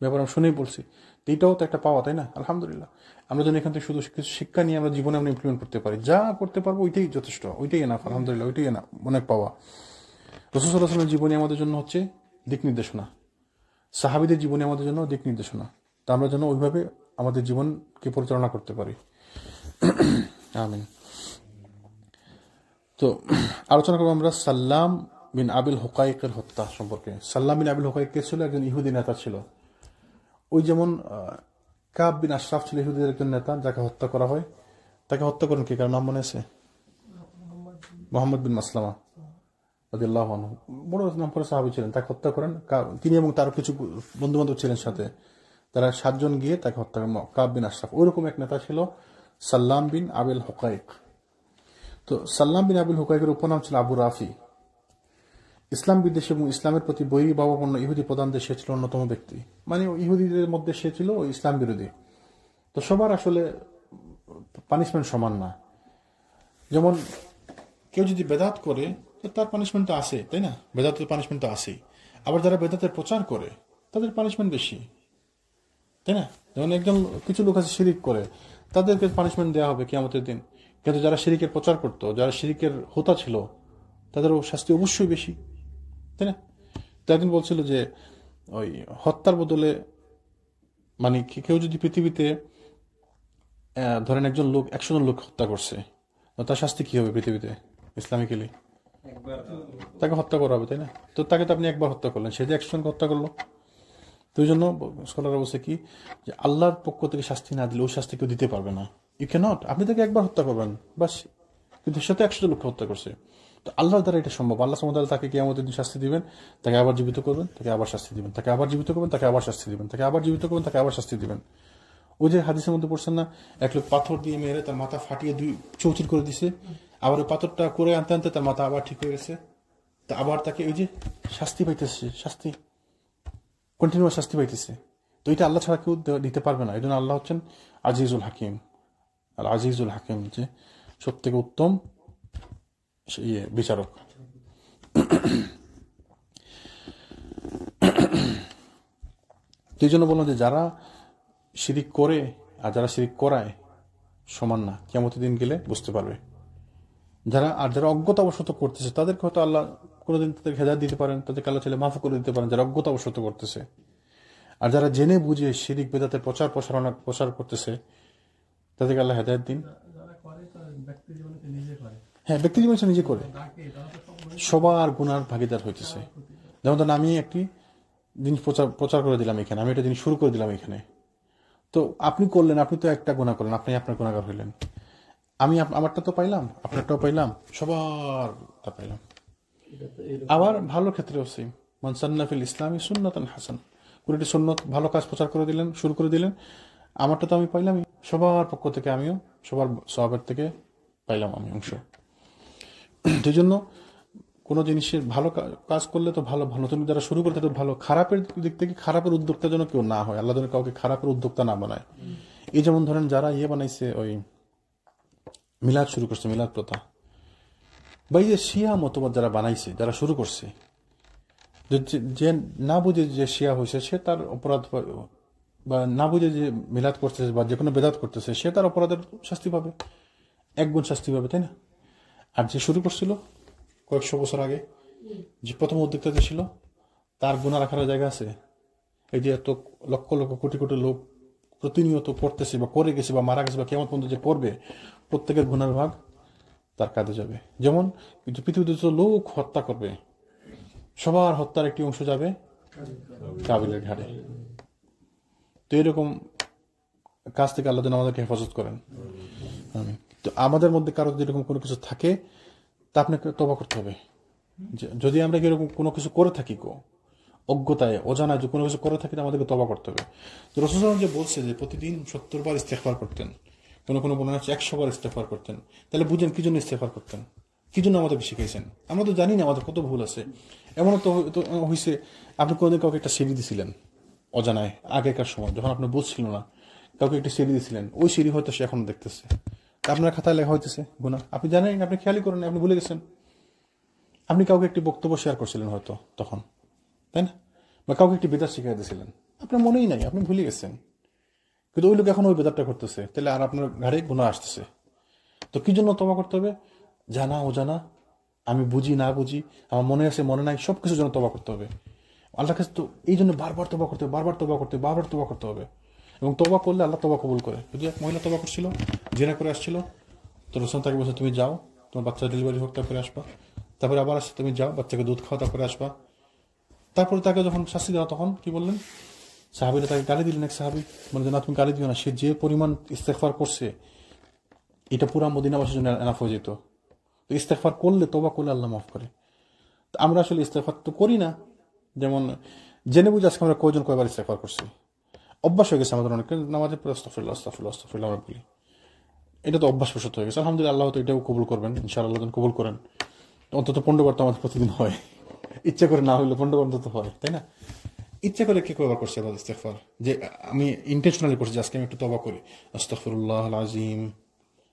ব্যাপার আমরা শুনেই পড়ছি। এইটাও তো একটা পাওয়া, তাই না? আলহামদুলিল্লাহ, আমরা যেন এখান থেকে শুধু কিছু শিক্ষা নিয়ে আমরা জীবনে আমরা ইমপ্লিমেন্ট করতে পারি। যা করতে পারবো ওইটাই যথেষ্ট, ওইটাই এনাফ। আলহামদুলিল্লাহ, ওইটাই অনেক পাওয়া। রাসূল সাল্লাল্লাহু আলাইহি ওয়াসাল্লামের জীবনী আমাদের জন্য হচ্ছে দিক নির্দেশনা, সাহাবীদের জীবনী আমাদের জন্য দিক নির্দেশনা। তা আমরা যেন ওইভাবে আমাদের জীবনকে পরিচালনা করতে পারি। আমিন। তো আলোচনা করবো আমরা সাল্লাম বিন আবিল হুকাইকের হত্যা সম্পর্কে। সাল্লাম বিন আবিল হুকাইক কে ছিল? একজন ইহুদি নেতা ছিল। ওই যেমন কাব বিন আশরাফ ছিল ইহুদিদের একজন নেতা, যাকে হত্যা করা হয়। তাকে হত্যা করেন কি? কারণ নাম মনে আছে? মুহাম্মদ বিন মাসলামা রাদিয়াল্লাহু আনহু, বড় নাম করে সাহাবী ছিলেন। তাকে হত্যা করেন তিনি এবং তার কিছু বন্ধু বান্ধব ছিলেন সাথে। তারা 7 জন গিয়ে তাকে হত্যা করেন। কাব বিন আশরাফ ওইরকম এক নেতা ছিল সাল্লাম বিন আবিল হুকাইক। তো সাল্লাম বিন আবিল হুকাইকের উপনাম ছিল আবু রাফি। ইসলাম বিদ্বেষী এবং ইসলামের প্রতি বহির্ভাবাপন্ন ইহুদি প্রধানদের সে ছিল অন্যতম ব্যক্তি। মানে ইহুদিদের মধ্যে সে ছিল ইসলাম বিরোধী। তো সবার আসলে পানিশমেন্ট সমান না। যেমন কেউ যদি বেদাত করে তো তার পানিশমেন্ট তো আছে, তাই না? বেদাতের পানিশমেন্ট তো আছেই। আবার যারা বেদাতের প্রচার করে তাদের পানিশমেন্ট বেশি, তাই না? যেমন একজন কিছু লোক আছে শিরিক করে, তাদেরকে পানিশমেন্ট দেওয়া হবে কিয়ামতের দিন। কিন্তু যারা শিরিকের প্রচার করতো, যারা শিরিকের হোতা ছিল, তাদেরও শাস্তি অবশ্যই বেশি, তাই না? তো একদিন বলছিল যে ওই হত্যার বদলে, মানে কেউ যদি পৃথিবীতে ধরেন একজন লোক 100 জন লোক হত্যা করছে, তার শাস্তি কি হবে পৃথিবীতে ইসলামিক্যালি? তাকে হত্যা করা হবে, তাই না? তো তাকে তো আপনি একবার হত্যা করলেন, সে যে 100 জনকে হত্যা করলো। তো ওই জন্য স্কলার বলছে কি, যে আল্লাহর পক্ষ থেকে শাস্তি না দিলে ওই শাস্তি কেউ দিতে পারবে না। You can't. আপনি তাকে একবার হত্যা করবেন বাস, কিন্তু সে তো 100 জন লোককে হত্যা করছে। তো আল্লাহর দ্বারা এটা সম্ভব। আল্লাহ সুবহানাহু ওয়া তাআলা তাকে কিয়ামতের দিন শাস্তি দিবেন, তাকে আবার জীবিত করবেন, তাকে আবার শাস্তি দিবেন, তাকে আবার জীবিত করবেন, তাকে আবার শাস্তি দিবেন, তাকে আবার জীবিত করবেন, তাকে আবার শাস্তি দিবেন। ওই যে হাদিসের মধ্যে পড়ছেন না, এক লোক পাথর দিয়ে মেরে তার মাথা ফাটিয়ে 2 চৌচির করে দিছে, আবার ওই পাথরটা করে আনতে আনতে তার মাথা আবার ঠিক হয়ে গেছে। তা আবার তাকে ওই যে শাস্তি পাইতেছে, শাস্তি কন্টিনিউয়াস শাস্তি পাইতেছে। তো এটা আল্লাহ ছাড়া কেউ দিতে পারবে না। এই জন্য আল্লাহ হচ্ছেন আজিজুল হাকিম। আর আজিজুল হাকিম যে সব থেকে উত্তম বিচারক। এই জন্য বললাম যে যারা শিরিক করে আর যারা শিরিক করায় সমান না, কিয়ামতের দিন গেলে বুঝতে পারবে। যারা অজ্ঞতাবশত করতেছে তাদেরকে হয়তো আল্লাহ কোনোদিন তাদের হেদায়েত দিতে পারেন, তাদেরকে আল্লাহ চাইলে মাফ করে দিতে পারেন, যারা অজ্ঞতাবশত করতেছে। আর যারা জেনে বুঝে শিরিক বেদাতের প্রচার করতেছে তাদেরকে আল্লাহ হেদায়েত দিন। হ্যাঁ, ব্যক্তি জীবনে সে নিজে করে, সবার গুনার ভাগিদার হইতেছে। যেমন ধরেন আমি একটি জিনিস প্রচার করে দিলাম এখানে, আমি একটা জিনিস শুরু করে দিলাম এখানে, তো আপনি করলেন, আপনি তো একটা গুনাহ করলেন, আপনি আপনার গুনাহগার হইলেন। আমি আমারটা তো পাইলাম, আপনারটাও পাইলাম, সবার তা পাইলাম। আবার ভালো ক্ষেত্রেও সেম, মান সান্না ফিল ইসলামি সুন্নাতান হাসান, কোন একটি সুন্নত ভালো কাজ প্রচার করে দিলেন, শুরু করে দিলেন, আমারটা তো আমি পাইলামই, সবার পক্ষ থেকে আমিও সবার সওয়াবের থেকে পাইলাম আমি অংশ। সেই জন্য কোনো জিনিসের ভালো কাজ করলে তো ভালো, নতুন যারা শুরু করতে তো ভালো, খারাপের দিক থেকে খারাপের উদ্যোক্তা যেন কেউ না হয়, আল্লাহ যেন কাউকে খারাপের উদ্যোক্তা না বানায়। এই যেমন ধরেন যারা বানাইছে ওই মিলাদ শুরু করছে, মিলাদ প্রথা, বা এই যে শিয়া মতবাদ যারা বানাইছে, যারা শুরু করছে, যে না বুঝে যে শিয়া হয়েছে সে তার অপরাধ, বা না বুঝে যে মিলাদ করতেছে বা যে কোনো বেদাত করতেছে সে তার অপরাধের শাস্তি পাবে, একগুণ শাস্তি পাবে, তাই না? আর যে শুরু করছিল কয়েকশো বছর আগে, যে প্রথম উদ্যোক্তা যে ছিল, তার গুনাহ রাখার জায়গা আছে? এই যে এত লক্ষ লক্ষ কোটি কোটি লোক প্রতিনিয়ত পড়তেছে বা করে গেছে বা মারা গেছে বা কেমন পর্যন্ত যে পড়বে, প্রত্যেকের গুনার ভাগ তার কাঁধে যাবে। যেমন পৃথিবীতে যত লোক হত্যা করবে, সবার হত্যার একটি অংশ যাবে কাবিলের ঘাড়ে। তো এরকম কাজ থেকে আল্লাহ যেন আমাদেরকে হেফাজত করেন। তো আমাদের মধ্যে কারো যদি এরকম কোনো কিছু থাকে তা আপনাকে তওবা করতে হবে। যদি আমরা এরকম কোনো কিছু করে থাকি, অজ্ঞতায় অজানায় যে কোনো কিছু করে থাকি, আমাদেরকে তওবা করতে হবে। তো রাসূল সাল্লাল্লাহু আলাইহি ওয়াসাল্লাম যে বলছে যে প্রতিদিন 70 বার ইস্তেগফার করতেন, কোনো বর্ণনা আছে 100 বার ইস্তেগফার করতেন, তাহলে বুঝেন কি জন্য ইস্তেগফার করতেন, কি জন্য আমাদেরকে শিখাইছেন। আমরা তো জানি না আমাদের কত ভুল আছে। এমনও তো হয়েছে আপনি কোনোদিন কাউকে একটা সিঁড়ি দিছিলেন অজানায়, আগেকার সময় যখন আপনি বুঝছিল না, কাউকে একটা সিঁড়ি দিছিলেন, ওই সিঁড়ি হয়তো সে এখনো দেখতেছে, আপনার খাতায় লেখা হইতেছে গুনাহ, আপনি জানেন, আপনি খেয়ালই করেন, আপনি ভুলে গেছেন। আপনি কাউকে একটি বক্তব্য শেয়ার করছিলেন হয়তো তখন, তাই না? বা কাউকে একটি বেদাত শিখিয়ে দিয়েছিলেন, আপনার মনেই নাই, আপনি ভুলে গেছেন, কিন্তু ওই লোক এখন ওই বেদাতটা করতেছে, তাহলে আর আপনার ঘাড়ে গুনাহ আসতেছে। তো কি জন্য তওবা করতে হবে? জানা অজানা, আমি বুঝি না বুঝি, আমার মনে আছে মনে নাই, সবকিছুর জন্য তওবা করতে হবে। আল্লাহ কাছে তো এই জন্য বারবার তওবা করতে হবে, বারবার তওবা করতে হবে। এবং তওবা করলে আল্লাহ তওবা কবুল করে। যদি এক মহিলা তওবা করছিল, জেনা করে আসছিল, তো রাসূল তাকে বলছে তুমি যাও, তোমার বাচ্চা ডেলিভারি হোক, তারপরে আসবা। তারপরে আবার আসছে, তুমি যাও, বাচ্চাকে দুধ খাও, তারপরে আসবা। তারপরে তাকে যখন শাস্তি দেওয়া, তখন কি বললেন? সাহাবীরা তাকে গালি দিলেন। এক সাহাবী মানে, না তুমি গালি দিও না, সে যে পরিমাণ ইস্তেগফার করছে এটা পুরা মদিনাবাসীর জন্য এনাফ হয়ে যেত। তো ইস্তেগফার করলে, তওবা করলে আল্লাহ মাফ করে। তো আমরা আসলে ইস্তেগফার তো করি না। যেমন জেনে বুঝে আজকে আমরা কয়বার ইস্তেগফার করছি, অভ্যাস হয়ে গেছে আমাদের অনেকে, নামাজে পড়ে আস্তাগফিরুল্লাহ আস্তাগফিরুল্লাহ আস্তাগফিরুল্লাহ আমরা বলি, এটা তো অভ্যাসবশত হয়ে গেছে। আলহামদুলিল্লাহ, আল্লাহ তো এটাও কবুল করবেন, ইনশাআল্লাহ কবুল করেন। অন্তত 15 বার তো আমাদের প্রতিদিন হয়, ইচ্ছা করে না হইলে 15 বার অন্তত হয়, তাই না? ইচ্ছা করে কে কয়বার করছে আবার ইস্তেগফার, যে আমি ইন্টেনশনালি করছি আজকে আমি একটু তওবা করি, আস্তাগফিরুল্লাহ আল আযীম,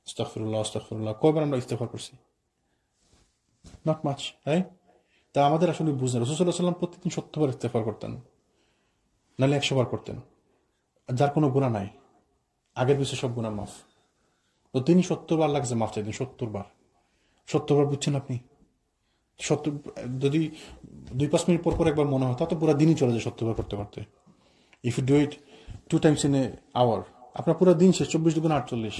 আস্তাগফিরুল্লাহ, কয়বার আমরা ইস্তেগফার করছি? Not much, right? তা আমাদের আসলে বুঝলেন, রাসূল সাল্লাল্লাহু আলাইহি ওয়াসাল্লাম প্রতিদিন 70 বার ইস্তেগফার করতেন, নাহলে 100 বার করতেন। যার কোনো গুনাহ নাই, আগের পিছনে সব গুনাহ মাফ। তো তিনি 70 বার লাগছে মাফ চাইতেন, 70 বার বুঝছেন আপনি? 70, যদি 2-5 মিনিট পর একবার মনে হয়, তা তো পুরো দিনই চলে যায় 70 বার করতে করতে। If you do it 2 times in a hour, আপনার পুরো দিন শেষ, 24 × 48,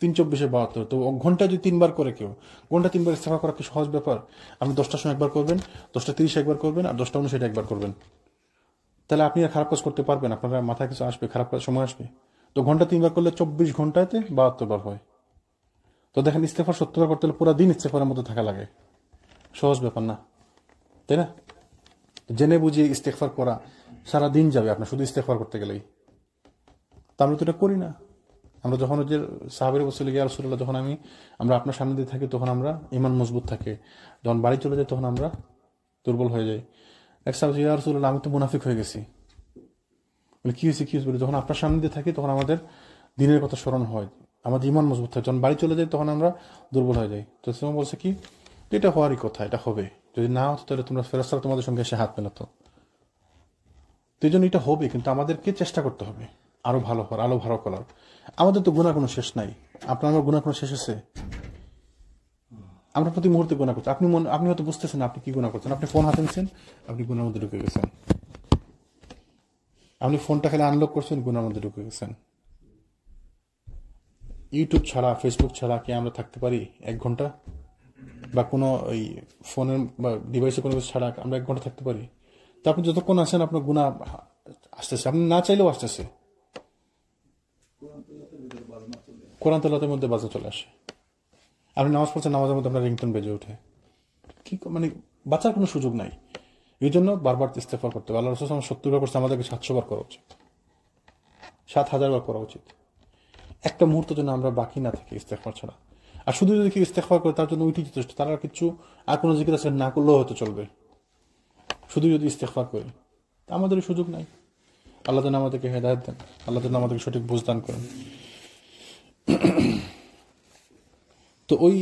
3 × 24 = 72। তো ঘন্টা যদি 3 বার করে কেউ, ঘন্টা 3 বার ইস্তেগফার করা কি সহজ ব্যাপার? আপনি 10টার সময় একবার করবেন, 10:30 একবার করবেন, আর 10:59 একবার করবেন, তাহলে আপনি আর খারাপ কাজ করতে পারবেন? আপনার মাথায় কিছু আসবে, খারাপ কাজ সময় আসবে? তো ঘন্টা 3 বার করলে 24 ঘন্টাতে 72 বার হয়। তো দেখেন, ইস্তেগফার 70 বার করতে হলে পুরো দিন ইস্তেগফারের মধ্যে থাকা লাগে, সহজ ব্যাপার না, তাই না? জেনে বুঝিয়ে ইস্তেগফার করা সারা দিন যাবে আপনার শুধু ইস্তেগফার করতে গেলেই। তা আমরা তো এটা করি না। আমরা যখন যে সাহাবীরা বলছিল, ইয়া রাসূলুল্লাহ, যখন আমরা আপনার সামনে দিয়ে থাকি তখন আমরা ঈমান মজবুত থাকে, যখন বাড়ি চলে যাই তখন আমরা দুর্বল হয়ে যাই। এক সাহাবী, ইয়া রাসূলুল্লাহ, আমি তো মুনাফিক হয়ে গেছি। বলে কি হয়েছে? বলে, যখন আপনার সামনে দিয়ে থাকি তখন আমাদের দিনের কথা স্মরণ হয়, আমাদের ঈমান মজবুত থাকে, যখন বাড়ি চলে যাই তখন আমরা দুর্বল হয়ে যাই। তো সে বলছে কি, এটা হওয়ারই কথা, এটা হবে, যদি না হতো তাহলে তোমরা ফেরেশতারা তোমাদের সঙ্গে এসে হাত মেলাতো। তো এই জন্য এটা হবে, কিন্তু আমাদেরকে চেষ্টা করতে হবে আরো ভালো হওয়ার, আরো ভালো করার। আমাদের তো গুনাহ কোনো শেষ নাই, আপনার আমার গুনাহ কোনো শেষ আছে? আমরা প্রতি মুহূর্তে গুনাহ করছি। আপনি হয়তো বুঝতেছেন না আপনি কি গুনাহ করছেন। আপনি ফোন হাতে নিচ্ছেন, আপনি গুনার মধ্যে ঢুকে গেছেন। আপনি ফোনটা খালি আনলক করছেন, গুনার মধ্যে ঢুকে গেছেন। ইউটিউব ছাড়া, ফেসবুক ছাড়া কি আমরা থাকতে পারি 1 ঘন্টা? বা কোনো ওই ফোনের বা ডিভাইসে কোনো কিছু ছাড়া আমরা 1 ঘন্টা থাকতে পারি? তো আপনি যতক্ষণ আছেন আপনার গুনাহ আসতেছে, আপনি না চাইলেও আসতেছে। কোরআন তেলাওয়াতের মধ্যে বাজনা চলে আসে। আপনি নামাজ পড়ছেন, নামাজের মধ্যে আপনার রিংটোন বেজে ওঠে। কি মানে বাঁচার কোনো সুযোগ নাই। এই জন্য বারবার ইস্তেগফার করতে হবে। আল্লাহ রাসূল সাল্লাল্লাহু আলাইহি ওয়াসাল্লাম 70 বার করছে, আমাদেরকে 700 বার করা উচিত, 7000 বার করা উচিত। একটা মুহূর্ত যেন আমরা বাকি না থাকি ইস্তেগফার ছাড়া। আর শুধু যদি কেউ ইস্তেগফার করে তার জন্য ওইটি যথেষ্ট, তার আর কিছু আর কোনো জিকির আছে না করলেও হয়তো চলবে, শুধু যদি ইস্তেগফার করি। আমাদের সুযোগ নাই। আল্লাহ যেন আমাদেরকে হেদায়েত দেন, আল্লাহ যেন আমাদেরকে সঠিক বুঝ দান করেন। তো ওই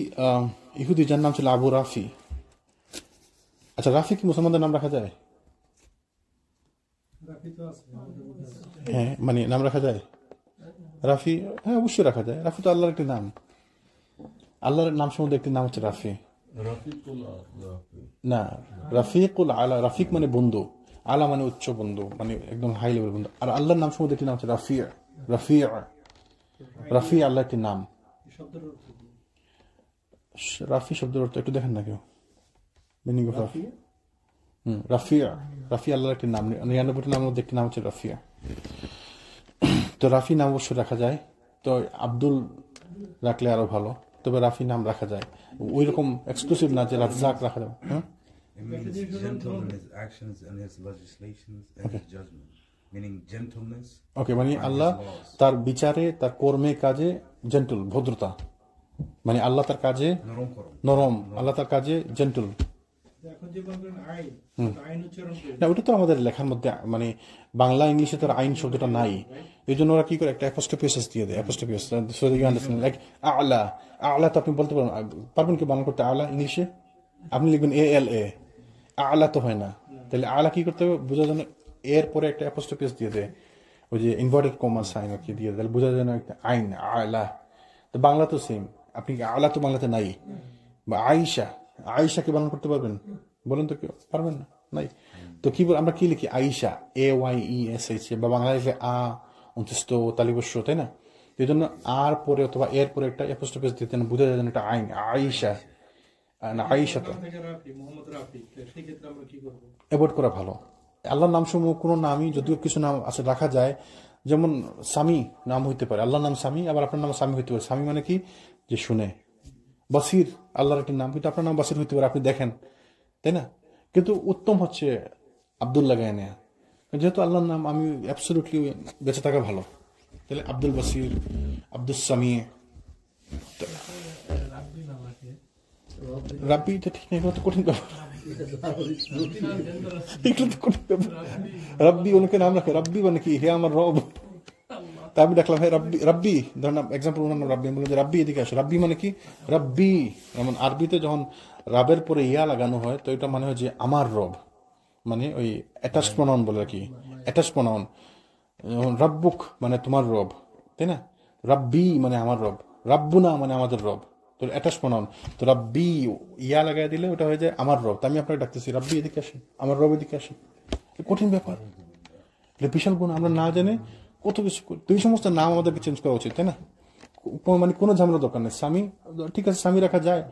ইহুদি যার নাম ছিল আবু রাফি। আচ্ছা, রাফি কি মুসলমানদের নাম রাখা যায়? হ্যাঁ, মানে নাম রাখা যায় রাফি? হ্যাঁ, অবশ্যই রাখা যায়। রাফি তো আল্লাহর একটি নাম। আল্লাহর নাম সম্বন্ধে একটি নাম হচ্ছে রাফি। না, রাফিকুল আলা। রাফিক মানে বন্ধু, আলা মানে উচ্চ বন্ধু, মানে একদম হাই লেভেল বন্ধু। আর আল্লাহর নাম সম্বন্ধে একটি নাম হচ্ছে রাফি। রাফি রাফি আল্লাহ একটি নাম। রাফি শব্দের অর্থ একটু দেখেন না কেউ, মিনিং অফ রাফি। রাফিয়া, রাফি আল্লাহর একটি নাম। 99টি নামের মধ্যে একটি নাম হচ্ছে রাফিয়া। তো রাফি নাম অবশ্যই রাখা যায়। তো আব্দুল রাখলে আরো ভালো, তবে রাফি নাম রাখা যায়। ওই রকম এক্সক্লুসিভ না যে রাজ্জাক রাখা যাবে। It means gentle in his actions and his legislations and his judgment. Meaning gentleness. ওকে, মানে আল্লাহ তার বিচারে, তার কর্মে, কাজে জেন্টল, ভদ্রতা। মানে আল্লাহ তার কাজে নরম, আল্লাহ তার কাজে জেন্টল। না, ওটা তো আমাদের লেখার মধ্যে, মানে বাংলা ইংলিশে তার আইন শব্দটা নাই। এই জন্য ওরা কি করে একটা অ্যাপোস্ট্রফি দিয়ে দেয়, apostrophe, so you understand. Like আলা, আলা তো আপনি বলতে পারবেন কি বাংলা করতে? আলা ইংলিশে আপনি লিখবেন ALA, আলা তো হয় না। তাহলে আলা কি করতে হবে বোঝার জন্য এর পরে একটা অ্যাপোস্ট্রফি দিয়ে দেয়, ওই যে ইনভার্টেড কমা সাইন আর কি দিয়ে, তাহলে বোঝার জন্য একটা আইন আলা। তো বাংলা তো সেম, আপনি আলা তো বাংলাতে নাই। বা আয়েশা, আয়েশাকে বানান করতে পারবেন? বলেন তো, কেউ পারবেন না, নাই। তো কি আমরা কি লিখি? আয়েশা, AYESH, বা বাংলায় অন্তস্থ তালিবস্য, তাই না? এই জন্য আর পরে অথবা এর পরে একটা অ্যাপোস্ট্রফি দিতে বোঝা যায় একটা আইন আয়েশা না, আয়েশা। তো অ্যাভয়েড করা ভালো। আল্লাহর নাম সমূহ কোনো নামই, যদিও কিছু নাম আছে রাখা যায়, যেমন স্বামী নাম হইতে পারে, আল্লাহর নাম স্বামী, আবার আপনার নাম স্বামী হইতে পারে। স্বামী মানে কি? যে শুনে। বাসির আল্লাহর একটি নাম, কিন্তু আপনার নাম বাসির হইতে পারে, আপনি দেখেন, তাই না? কিন্তু উত্তম হচ্ছে আব্দুল্লাহ গায়ে নেয়া, যেহেতু আল্লাহর নাম আমি অ্যাবসলিউটলি বেঁচে থাকা ভালো। তাহলে আব্দুল বাসির, আব্দুল সামি। রাব্বি তো ঠিক নেই, এগুলো তো কঠিন ব্যাপার, এগুলো তো কঠিন ব্যাপার। রাব্বি ওনাকে নাম রাখে, রাব্বি মানে কি? হে আমার রব। তা আমি দেখলাম, হ্যাঁ রাব্বি, রাব্বি ধরেন এক্সাম্পল, ওনার নাম রাব্বি, আমি বললাম যে রাব্বি এদিকে আসো। রাব্বি মানে কি? রাব্বি। যেমন আরবিতে যখন রাবের পরে ইয়া লাগানো হয়, তো এটা মানে হয় যে আমার রব, মানে ওই অ্যাটাচ প্রনাউন বলে আর কি, অ্যাটাচ প্রনাউন। রাব্বুক মানে তোমার রব, তাই না? রাব্বি মানে আমার রব, রাব্বুনা মানে আমাদের রব, তো অ্যাটাচ প্রনাউন। তো রাব্বি ইয়া লাগাই দিলে ওটা হয়ে যায় আমার রব। তো আমি আপনাকে ডাকতেছি, রাব্বি এদিকে আসেন, আমার রব এদিকে আসেন। কঠিন ব্যাপার, এটা বিশাল গুণ। আমরা না জেনে কত কিছু করি। তো এই সমস্ত নাম আমাদেরকে চেঞ্জ করা উচিত, তাই না? মানে কোনো ঝামেলা দরকার নেই। স্বামী, ঠিক আছে, স্বামী রাখা যায়।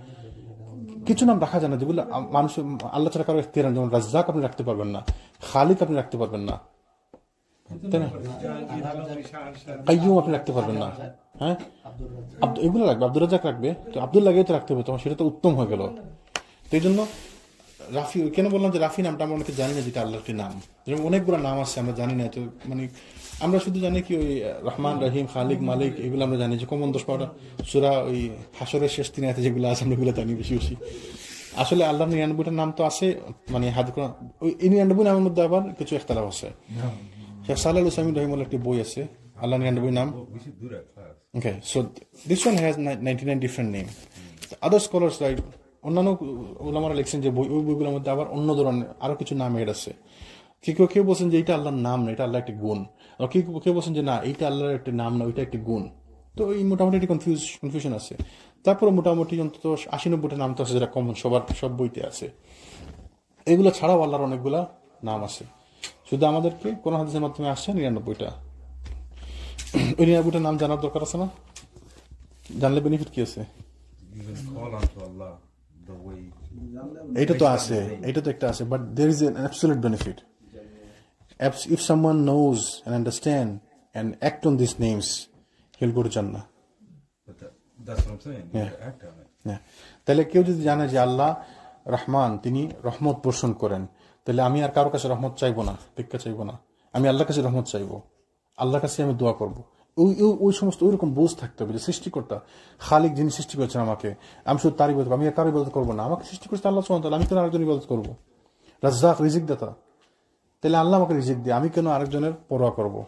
কিছু নাম রাখা যায় না যেগুলো মানুষ আল্লাহ ছাড়া কারো এখতিয়ার, যেমন রাজ্জাক আপনি রাখতে পারবেন না, খালিক আপনি রাখতে পারবেন না, তাই না? কাইয়ুম আপনি রাখতে পারবেন না। হ্যাঁ, এগুলো রাখবে, আব্দুর রাজ্জাক রাখবে, তো আব্দুল লাগিয়ে তো রাখতে হবে, তখন সেটা তো উত্তম হয়ে গেল। তো এই জন্য রাফি, কেন বললাম যে রাফি নামটা আমরা অনেকে জানি না, যেটা আল্লাহর একটি নাম। যেরকম অনেকগুলো নাম আছে আমরা জানি না। তো মানে আমরা শুধু জানি কি ওই রহমান, রহিম, খালিক, মালিক, এগুলো আমরা জানি, যে কমন 10-12টা সূরা ওই হাসরের শেষ 3 আয়াতে যেগুলো আছে আমরা এগুলো জানি বেশি বেশি। আসলে আল্লাহর 99টা নাম তো আছে, মানে হাদিস কোরআন, ওই 99 নামের মধ্যে আবার কিছু ইখতিলাফ আছে। শেখ সালাহ আল উসাইমিন রহিমাহুল্লাহ একটি বই আছে, আল্লাহ 99 নাম। Okay, so this one has 99 different names. Other scholars like অন্যান্য ওলামারা লিখছেন যে ওই বইগুলোর মধ্যে আবার অন্য ধরনের আরো কিছু নাম এড আছে। কেউ বলছেন যে এটা আল্লাহর নাম না, এটা আল্লাহর একটি গুণ। আর কেউ বলছেন যে না, এইটা আল্লাহর একটি নাম না, ওইটা একটি গুণ। তো এই মোটামুটি কনফিউশন আছে। তারপরে মোটামুটি অন্তত 80-90টা নাম তো আছে যেটা কমন, সবার সব বইতে আছে। এগুলো ছাড়াও আল্লাহর অনেকগুলা নাম আছে, শুধু আমাদেরকে কোন হাদিসের মাধ্যমে আসছে 99টা। ওই 99টা নাম জানার দরকার আছে না? জানলে বেনিফিট কি আছে? You will call unto Allah the way. এটা তো আছে, এটা তো একটা আছে, but there is an absolute benefit. If someone knows and understand and act on these names, he'll go to Jannah. But that's what I'm saying. You Yeah. have to act on it. হ্যাঁ, তাহলে কেউ যদি জানে যে আল্লাহ রহমান, তিনি রহমত পোষণ করেন, তাহলে আমি আর কারো কাছে রহমত চাইবো না, ভিক্ষা চাইবো না, আমি আল্লাহর কাছে রহমত চাইবো, আল্লাহর কাছে আমি দোয়া করবো। ওই সমস্ত ওইরকম বোঝ থাকতে হবে যে সৃষ্টিকর্তা খালিক যিনি সৃষ্টি করেছেন আমাকে, আমি শুধু তার ইবাদত, আমি আর কারো ইবাদত করবো না, আমাকে সৃষ্টি করেছে আল্লাহ সুবহানাহু ওয়া তাআলা, আমি কেন আরেকজন ইবাদত করবো? রাজ্জাক, রিজিক দাতা, তাহলে আল্লাহ আমাকে রিজিক দিয়ে, আমি কেন আরেকজনের পরোয়া করবো?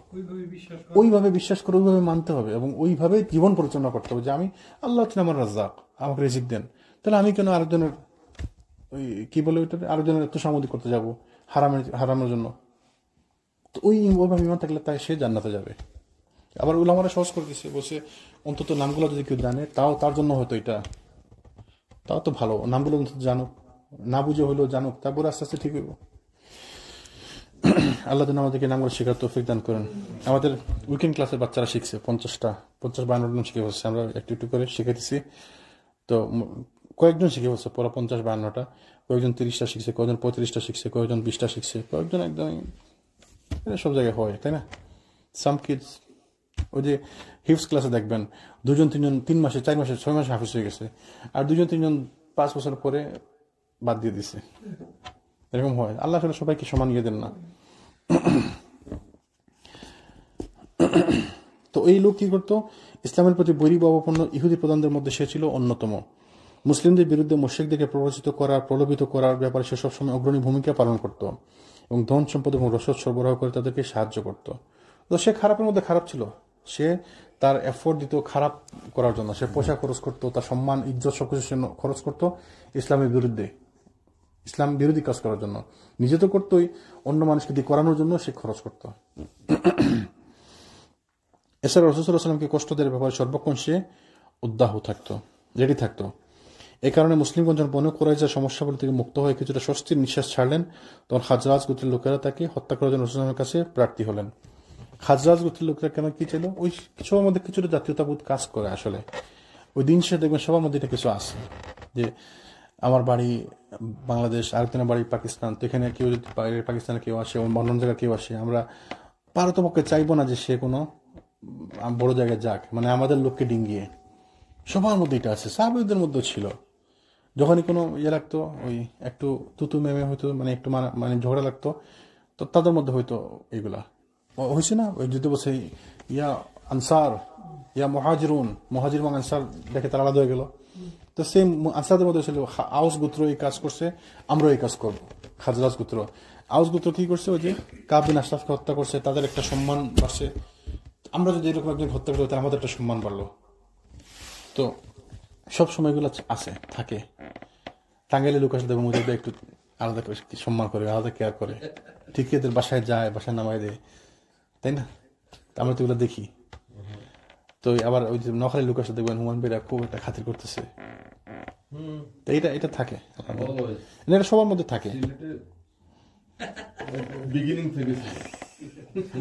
ওইভাবে বিশ্বাস করে ওইভাবে মানতে হবে এবং ওইভাবে জীবন পরিচালনা করতে হবে যে আমি আল্লাহ হচ্ছেন আমার রাজ্জাক, আমাকে রিজিক দেন, তাহলে আমি কেন আরেকজনের ওই কি বলে ওইটা, আরেকজনের তোষামোদি করতে যাবো হারামের জন্য? তো ওইভাবে ইমান থাকলে তাই সে জান্নাতে যাবে। আবার উলামারা সহজ করে দিচ্ছে, বলছে অন্তত নামগুলো যদি কেউ জানে তাও তার জন্য হয়তো এটা, তাও তো ভালো, নামগুলো অন্তত জানুক, না বুঝে হইলেও জানুক, তারপরে আস্তে আস্তে ঠিক হইব। আল্লাহ যেন আমাদেরকে নামগুলো শেখার তৌফিক দান করেন। আমাদের উইকেন্ড ক্লাসের বাচ্চারা শিখছে 50-52 নাম শিখে বলছে, আমরা একটু একটু করে শিখে দিছি। তো কয়েকজন শিখে বলছে পরে 50-52টা, কয়েকজন 30টা শিখছে, কয়েকজন 35টা শিখছে, কয়েকজন 20টা শিখছে, কয়েকজন একদমই, এটা সব জায়গায় হয়, তাই না? সাম কিডস ওই যে হিফস ক্লাসে দেখবেন 2-3জন 3 মাসে 4 মাসে 6 মাসে হাফিজ হয়ে গেছে, আর 2-3জন 5 বছর পরে বাদ দিয়ে দিছে, এরকম হয়। আল্লাহ আসলে সবাইকে সমান ইয়ে দেন না। তো এই লোক কি করতো, ইসলামের প্রতি বৈরিভাবাপন্ন ইহুদি প্রধানদের মধ্যে সে ছিল অন্যতম। মুসলিমদের বিরুদ্ধে মুশরিকদেরকে প্ররোচিত করার, প্রলোভিত করার ব্যাপারে সে সবসময় অগ্রণী ভূমিকা পালন করত এবং ধন সম্পদ এবং রসদ সরবরাহ করে তাদেরকে সাহায্য করত। তো সে খারাপের মধ্যে খারাপ ছিল, সে তার এফোর্ট দিত খারাপ করার জন্য, সে পয়সা খরচ করতো, তার সম্মান ইজ্জত সবকিছু সে খরচ করতো ইসলামের বিরুদ্ধে, ইসলাম বিরোধী কাজ করার জন্য। নিজে তো করতোই, অন্য মানুষকে দিয়ে করানোর জন্য সে খরচ করত। এছাড়া রাসূল সাল্লাল্লাহু আলাইহি ওয়াসাল্লামকে কষ্ট দেওয়ার ব্যাপারে সর্বক্ষণ সে উদ্দাহ থাকতো, রেডি থাকতো। এই কারণে মুসলিমগণ যখন বনু কুরাইজার সমস্যাগুলো থেকে মুক্ত হয়ে কিছুটা স্বস্তির নিঃশ্বাস ছাড়লেন, তখন খাজরাজ গোত্রের লোকেরা তাকে হত্যা করার জন্য রাসূল সাল্লাল্লাহু আলাইহি ওয়াসাল্লামের কাছে প্রার্থী হলেন। খাজরাজ গোত্রের লোকেরা কেন কি ছিল, ওই সবার মধ্যে কিছুটা জাতীয়তাবোধ কাজ করে আসলে। ওই দিন সে দেখবেন সবার মধ্যে এটা কিছু আছে যে আমার বাড়ি বাংলাদেশ, আরেকজনের বাড়ি পাকিস্তান, তো এখানে কেউ যদি বাইরের পাকিস্তানে কেউ আসে, অন্য জায়গায় কেউ আসে, আমরা পারতপক্ষে চাইবো না যে সে কোনো বড় জায়গায় যাক, মানে আমাদের লোককে ডিঙ্গিয়ে। সবার মধ্যে এটা আছে, সাহাবীদের মধ্যেও ছিল। যখনই কোনো ইয়ে লাগতো, ওই একটু তুতু মেমে হইতো, মানে একটু মানে ঝগড়া লাগতো, তো তাদের মধ্যে হয়তো এইগুলা হয়েছে না। ওই যদি বলছে ইয়া আনসার ইয়া মুহাজিরুন, মুহাজির এবং আনসার দেখে তারা আলাদা হয়ে গেল। তো সেম আনসারদের মধ্যে ছিল আউস গোত্র এই কাজ করছে, আমরাও এই কাজ করবো। খাজরাজ গোত্র, আউস গোত্র কি করছে, ওই যে কাব বিন আশরাফকে হত্যা করছে, তাদের একটা সম্মান বাড়ছে। আমরা যদি এরকম একজন হত্যা করতে তাহলে আমাদের একটা সম্মান বাড়লো। তো সব সময়গুলো আছে, থাকে। টাঙ্গাইলে লোক আসলে মুজাহিদরা একটু আলাদা করে সম্মান করে, আলাদা কেয়ার করে, ঠিক এদের বাসায় যায়, বাসায় নামাই দেয়, তাই না? আমরা তো এগুলো দেখি। তো আবার ওই যে নখালি লোক আসলে দেখবেন হুমান বেরা খুব একটা খাতির করতেছে, তো এটা থাকে, এটা সবার মধ্যে থাকে। বিগিনিং থেকে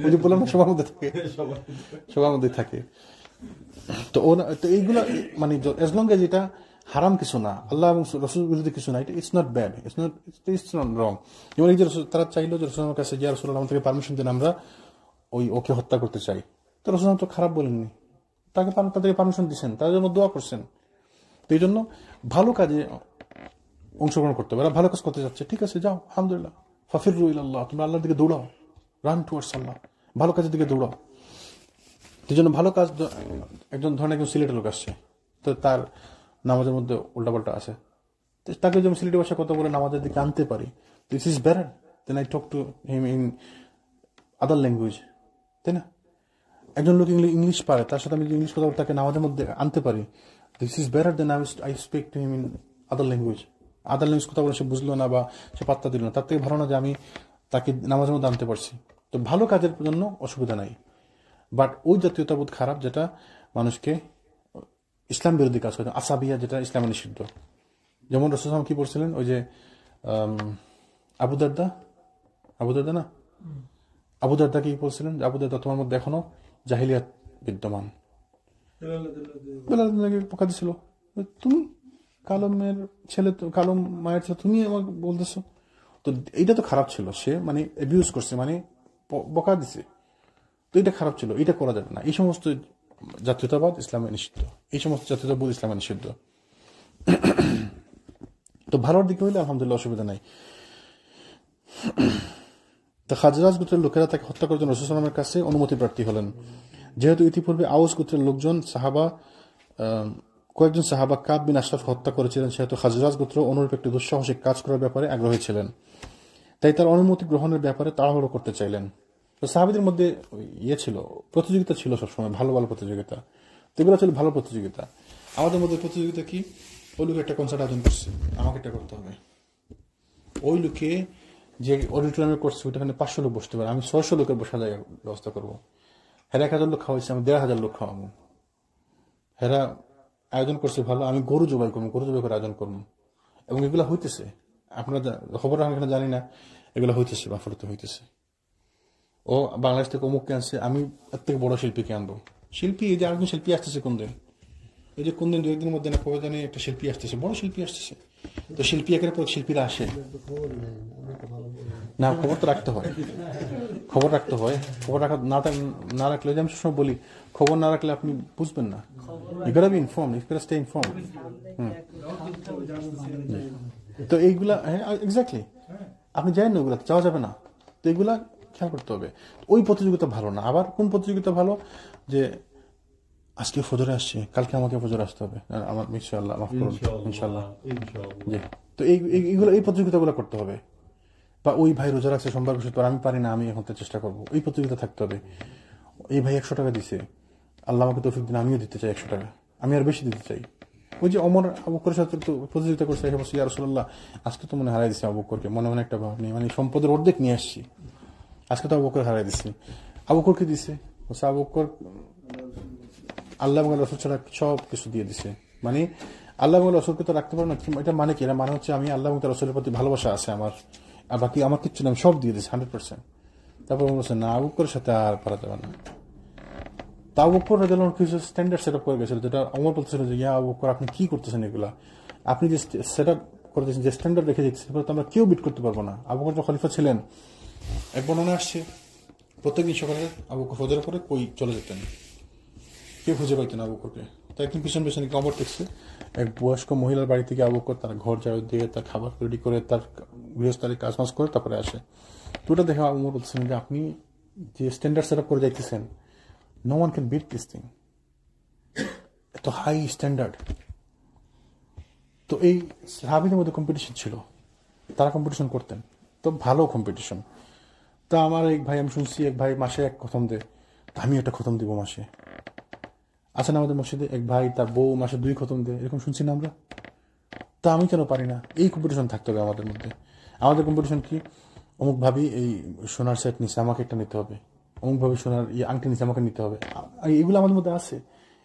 ওই যে বললাম না, সবার মধ্যে থাকে, সবার মধ্যে থাকে। তো এইগুলা মানে এজ লং এজ এটা হারাম কিছু না, আল্লাহ এবং রাসূল বিরোধী কিছু না, it's not bad, it's not wrong. যেমন এই যে তারা চাইলো যে রাসূলের কাছে, যে রাসূলুল্লাহ আমাদের পারমিশন দেন, আমরা ওকে হত্যা করতে চাই, তো রাসূল তো খারাপ বলেননি, তাদেরকে পারমিশন দিচ্ছেন, তাদের জন্য দোয়া করছেন। তো এই জন্য ভালো কাজে অংশগ্রহণ করতে হবে। ভালো কাজ করতে যাচ্ছে, ঠিক আছে, যাও, আলহামদুলিল্লাহ, ফাফিরু ইলাল্লাহ, তোমরা আল্লাহর দিকে দৌড়াও, রান টুয়ার্ডস আল্লাহ, ভালো কাজের দিকে দৌড়াও। এই জন্য ভালো কাজ, একজন ধরেন একজন সিলেটের লোক আসছে, তো তার নামাজের মধ্যে উল্টাপাল্টা আছে, তাকে যদি আমি সিলেটি ভাষায় কথা বলে নামাজের দিকে আনতে পারি, this is better then I talk to him in other language, তাই না? একজন লোক ইংলিশ পারে, তার সাথে আমি যদি ইংলিশ কথা বলে তাকে নামাজের মধ্যে আনতে পারি, this is better then I speak to him in other language. Other language কথা বলে সে বুঝলো না বা সে পাত্তা দিল না, তার থেকে ভালো না যে আমি তাকে নামাজের মধ্যে আনতে পারছি। তো ভালো কাজের জন্য অসুবিধা নাই, বাট ওই জাতীয়তাবোধ খারাপ, যেটা মানুষকে ইসলাম বিরোধী কাজ করতেন, আসাবিয়া, যেটা ইসলামে নিষিদ্ধ। যেমন রাসূল সাল্লাল্লাহু আলাইহি ওয়াসাল্লাম কি বলছিলেন, ওই যে আবু দারদা না, আবু দারদা কি বলছিলেন, আবু দারদা তোমার মধ্যে এখনো জাহিলিয়াত বিদ্যমান। বেলালকে পোকা দিছিল, তুমি কালো মেয়ের ছেলে, কালো মায়ের ছেলে, তুমি আমাকে বলতেছো। তো এইটা তো খারাপ ছিল, সে মানে অ্যাবিউজ করছে, মানে বকা দিছে। তো এটা খারাপ ছিল, এটা করা যাবে না। এই সমস্ত জাতীয়তাবাদ ইসলামে নিষিদ্ধ, এই সমস্ত জাতীয়তাবাদ ইসলামে নিষিদ্ধ। তো ভালোর দিকে হইলে আলহামদুলিল্লাহ অসুবিধা নাই। তো খাজরাজ গোত্রের লোকেরা তাকে হত্যা করার জন্য রাসূল সাল্লাল্লাহু আলাইহি ওয়াসাল্লামের কাছে অনুমতি প্রার্থী হলেন। যেহেতু ইতিপূর্বে আউস গোত্রের লোকজন কয়েকজন সাহাবা কাব বিন আশরাফ হত্যা করেছিলেন, সেহেতু খাজরাজ গোত্র অনুরূপ একটি দুঃসাহসিক কাজ করার ব্যাপারে আগ্রহী ছিলেন। তাই তার অনুমতি গ্রহণের ব্যাপারে তাড়াহুড়ো করতে চাইলেন। তো সাহাবীদের মধ্যে ছিল, প্রতিযোগিতা ছিল সবসময়, ভালো ভালো প্রতিযোগিতা। তো এগুলো ছিল ভালো প্রতিযোগিতা। আমাদের মধ্যে প্রতিযোগিতা কি, ওই লোক একটা কনসার্ট আয়োজন করছে, আমাকে এটা করতে হবে। ওই লোকে যে অডিটোরিয়ামে করছে ওইটাখানে 500 লোক বসতে পারে, আমি 600 লোকের বসা জায়গার ব্যবস্থা করবো। হেরা 1000 লোক খাওয়াইছে, আমি 1500 লোক খাওয়াবো। হেরা আয়োজন করছে ভালো, আমি গরু জবাই করবো, গরু জবাই করে আয়োজন করবো। এবং এগুলো হইতেছে, আপনারা খবর আমি এখানে জানি না, এগুলো হইতেছে, বাফারতে হইতেছে। ও বাংলাদেশ থেকে অমুককে আনছে, আমি এর থেকে বড় শিল্পীকে আনবো। শিল্পী, এই যে আরেকজন শিল্পী আসতেছে কোন দিন, এই যে কোন দিন 2 একদিনের মধ্যে না কবে জানি একটা শিল্পী আসতেছে, বড় শিল্পী আসতেছে। তো শিল্পী একের পর শিল্পীরা আসে না, খবর তো রাখতে হয়, খবর রাখতে হয়। খবর না রাখলে, আমি সবসময় বলি, খবর না রাখলে আপনি বুঝবেন না। You gotta be informed, you gotta stay informed. তো এইগুলা, হ্যাঁ এক্স্যাক্টলি, আপনি জানেন না, ওগুলা যাওয়া যাবে না। তো এইগুলা খেয়াল করতে হবে। ওই প্রতিযোগিতা ভালো না। আবার কোন প্রতিযোগিতা ভালো, যে আজকে ফজরে আসছে, কালকে আমাকে ফজরে আসতে হবে, আমার ইনশাআল্লাহ, মাফ করুন, ইনশাআল্লাহ। জি, তো এইগুলো, এই প্রতিযোগিতাগুলো করতে হবে। বা ওই ভাই রোজা রাখছে সোমবার বৃহস্পতিবার, আমি পারি না, আমি এখন চেষ্টা করবো, এই প্রতিযোগিতা থাকতে হবে। এই ভাই 100 টাকা দিছে, আল্লাহ আমাকে তৌফিক দিন, আমিও দিতে চাই 100 টাকা, আমি আর বেশি দিতে চাই। ওই যে ওমর আবু বকরের সাথে তো প্রতিযোগিতা করছে, ইয়া রাসূলুল্লাহ, আজকে তো মনে হারাই দিচ্ছি আবু বকরকে, মনে মনে একটা ভাব নেই, মানে সম্পদের অর্ধেক নিয়ে আসছি, আজকে তো আবু বকর হারাই দিচ্ছি। আবু বকরকে দিছে, আবু বকর আল্লাহ এবং রাসূল ছাড়া সব কিছু দিয়ে দিছে। মানে আল্লাহ এবং রাসূলকে তো রাখতে পারো না, এটা মানে কি? এটা মানে হচ্ছে আমি আল্লাহ এবং রাসূলের প্রতি ভালোবাসা আছে আমার, আর বাকি আমার কিচ্ছু না, আমি সব দিয়ে দিচ্ছি 100%। তারপর বলছে না, আবু বকরের সাথে আর পারা যাবে না। তা আবু বকর রাদিয়াল্লাহু আনহু কিছু স্ট্যান্ডার্ড সেট আপ করে গেছিল, যেটা ওমর বলতেছিল যে ইয়া আবু বকর, আপনি কি করতেছেন এগুলা, আপনি যে সেট আপ করতেছেন, যে স্ট্যান্ডার্ড রেখে দিচ্ছেন, সেটা তো আমরা কেউ বিট করতে পারবো না। আবু বকর খলিফা ছিলেন, এক বর্ণনা আসছে প্রত্যেকদিন সকালে আবু বকর ফজরের পরে কই চলে যেতেন, কেউ খুঁজে পাইতেন আবু বকরকে। তো একদিন পিছন পিছনে খবর দেখছে, এক বয়স্ক মহিলার বাড়ি থেকে আবু বকর তার ঘর ঝাড়ু দিয়ে, তার খাবার রেডি করে, তার গৃহস্থালী কাজ বাজ করে তারপরে আসে। তো ওটা দেখে ওমর বলছেন যে আপনি যে স্ট্যান্ডার্ড সেট আপ করে যাইতেছেন, no one can beat this thing, এত হাই স্ট্যান্ডার্ড। তো এই সাহাবীদের মধ্যে কম্পিটিশন ছিল, তারা কম্পিটিশন করতেন, তো ভালো কম্পিটিশন। তা আমার এক ভাই, আমি শুনছি এক ভাই মাসে 1 খতম দেয়, তা আমি একটা খতম দিব মাসে। আছেন আমাদের মসজিদে এক ভাই, তার বউ মাসে 2 খতম দেয়, এরকম শুনছি না আমরা। তা আমি কেন পারি না? এই কম্পিটিশন থাকতে হবে আমাদের মধ্যে। আমাদের কম্পিটিশন কি, অমুক ভাবি এই সোনার সেট নিচ্ছে, আমাকে একটা নিতে হবে, অমুক ভাবে সোনার আংটি নিচ্ছে, আমাকে নিতে হবে। এগুলো আমাদের মধ্যে আছে,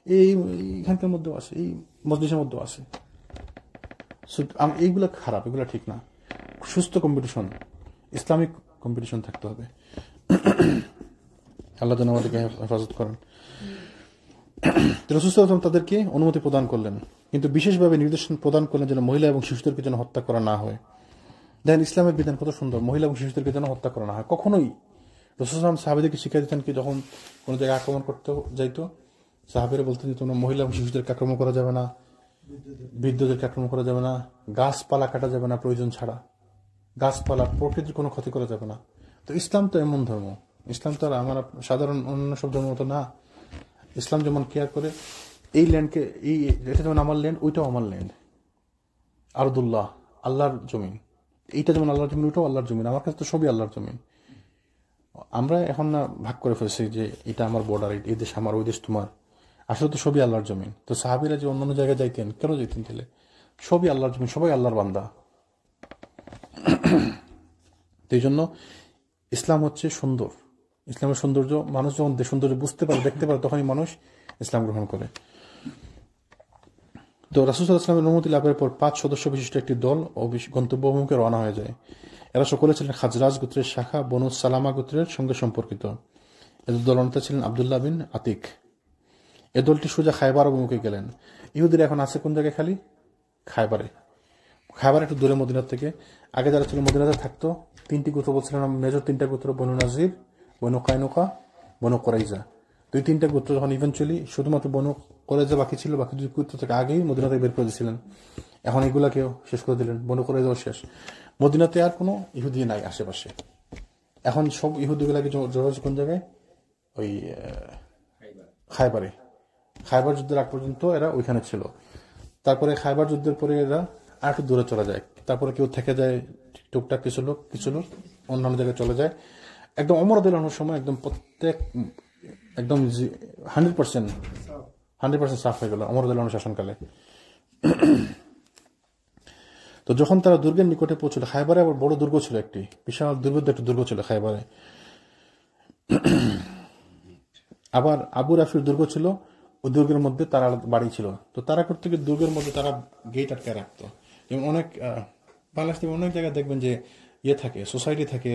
এইখানকার মধ্যেও আছে, এই মজলিসের মধ্যেও আছে। এইগুলো খারাপ, এগুলো ঠিক না। সুস্থ কম্পিটিশন, ইসলামিক কম্পিটিশন থাকতে হবে। আল্লাহ যেন আমাদেরকে হেফাজত করেন। রাসূল সাল্লাল্লাহু আলাইহি ওয়াসাল্লাম তাদেরকে অনুমতি প্রদান করলেন, কিন্তু বিশেষভাবে নির্দেশন প্রদান করলেন যেন মহিলা এবং শিশুদেরকে যেন হত্যা করা না হয়। দেখেন ইসলামের বিধান কত সুন্দর, মহিলা এবং শিশুদেরকে যেন হত্যা করা না হয়। কখনোই রাসূল সাল্লাল্লাহু আলাইহি ওয়াসাল্লাম সাহাবীদেরকে শিখিয়ে দিতেন কি, যখন কোনো জায়গায় আক্রমণ করতে যাইতো, সাহাবীরা বলতেন যে তোমরা মহিলা এবং শিশুদেরকে আক্রমণ করা যাবে না, বৃদ্ধদেরকে আক্রমণ করা যাবে না, গাছপালা কাটা যাবে না প্রয়োজন ছাড়া, গাছপালা প্রকৃতির কোনো ক্ষতি করা যাবে না। তো ইসলাম তো এমন ধর্ম, ইসলাম তো আর আমার সাধারণ অন্য সব ধর্মের মতো না। ইসলাম যেমন কেয়ার করে, এই ল্যান্ডকে, এটা যেমন আমার ল্যান্ড, ওইটাও আমার ল্যান্ড, আরদুল্লাহ, আল্লাহর জমিন। এইটা যেমন আল্লাহর জমিন, ওইটাও আল্লাহর জমিন, আমার কাছে তো সবই আল্লাহর জমিন। আমরা এখন না ভাগ করে ফেলছি যে এটা আমার বর্ডার, এই দেশ আমার, ওই দেশ তোমার। আসলে তো সবই আল্লাহর জমিন। তো সাহাবীরা যে অন্যান্য জায়গায় যাইতেন, কেন যাইতেন তাহলে? সবই আল্লাহর জমিন, সবাই আল্লাহর বান্দা। এই জন্য ইসলাম হচ্ছে সুন্দর, ইসলামের সৌন্দর্য, মানুষ যখন সৌন্দর্য বুঝতে পারে, দেখতে পারে, তখনই মানুষ ইসলাম গ্রহণ করে। তো রাসূল সাল্লাল্লাহু আলাইহি ওয়াসাল্লামের অনুমতি লাভের পর 5 সদস্য বিশিষ্ট একটি দল গন্তব্য অভিমুখে রওনা হয়ে যায়। এরা সকলে ছিলেন খাজরাজ গোত্রের শাখা বনু সালামা গোত্রের সঙ্গে সম্পর্কিত। এদের দলনেতা ছিলেন আব্দুল্লাহ বিন আতিক। এ দলটি সোজা খায়বার অভিমুখে গেলেন। ইহুদিরা এখন আছে কোন জায়গায়? খালি খায়বারে। খায়বার একটু দূরে মদিনার থেকে। আগে যারা ছিল মদিনাতে থাকতো, 3টি গোত্র বলছিলেন, মেজর 3টা গোত্র, বনু নাজির, বনু কায়নুকা, বনু কোরাইজা। 2-3টা গোত্র যখন ইভেন্চুয়ালি শুধুমাত্র বনু কোরাইজা বাকি ছিল, বাকি 2 গোত্র থেকে আগেই মদিনাতে বের করে দিয়েছিলেন। এখন এগুলাকেও শেষ করে দিলেন, বনু কোরাইজাও শেষ। মদিনাতে আর কোনো ইহুদি নাই আশেপাশে। এখন সব ইহুদিগুলাকে জড়ো হয়েছে কোন জায়গায়? ওই খায়বারে। খায়বার যুদ্ধের আগ পর্যন্ত এরা ওইখানে ছিল। তারপরে খায়বার যুদ্ধের পরে এরা আর একটু দূরে চলে যায়। তারপরে কেউ থেকে যায়, টুকটাক কিছু লোক অন্যান্য জায়গায় চলে যায়। একদম ওমর রাদিয়াল্লাহু আনহুর সময় একদম প্রত্যেক একদম 100% সাফ হয়ে গেল ওমর রাদিয়াল্লাহু আনহুর শাসনকালে। তো যখন তারা দুর্গের নিকটে পৌঁছল, খায়বারে আবার বড় দুর্গ ছিল, একটি বিশাল দুর্গের একটা দুর্গ ছিল খায়বারে। আবার আবু রাফির দুর্গ ছিল, ওই দুর্গের মধ্যে তারা বাড়ি ছিল। তো তারা করতে গিয়ে দুর্গের মধ্যে তারা গেট আটকে রাখতো। যেমন অনেক বাংলাদেশে অনেক জায়গায় দেখবেন যে থাকে, সোসাইটি থাকে,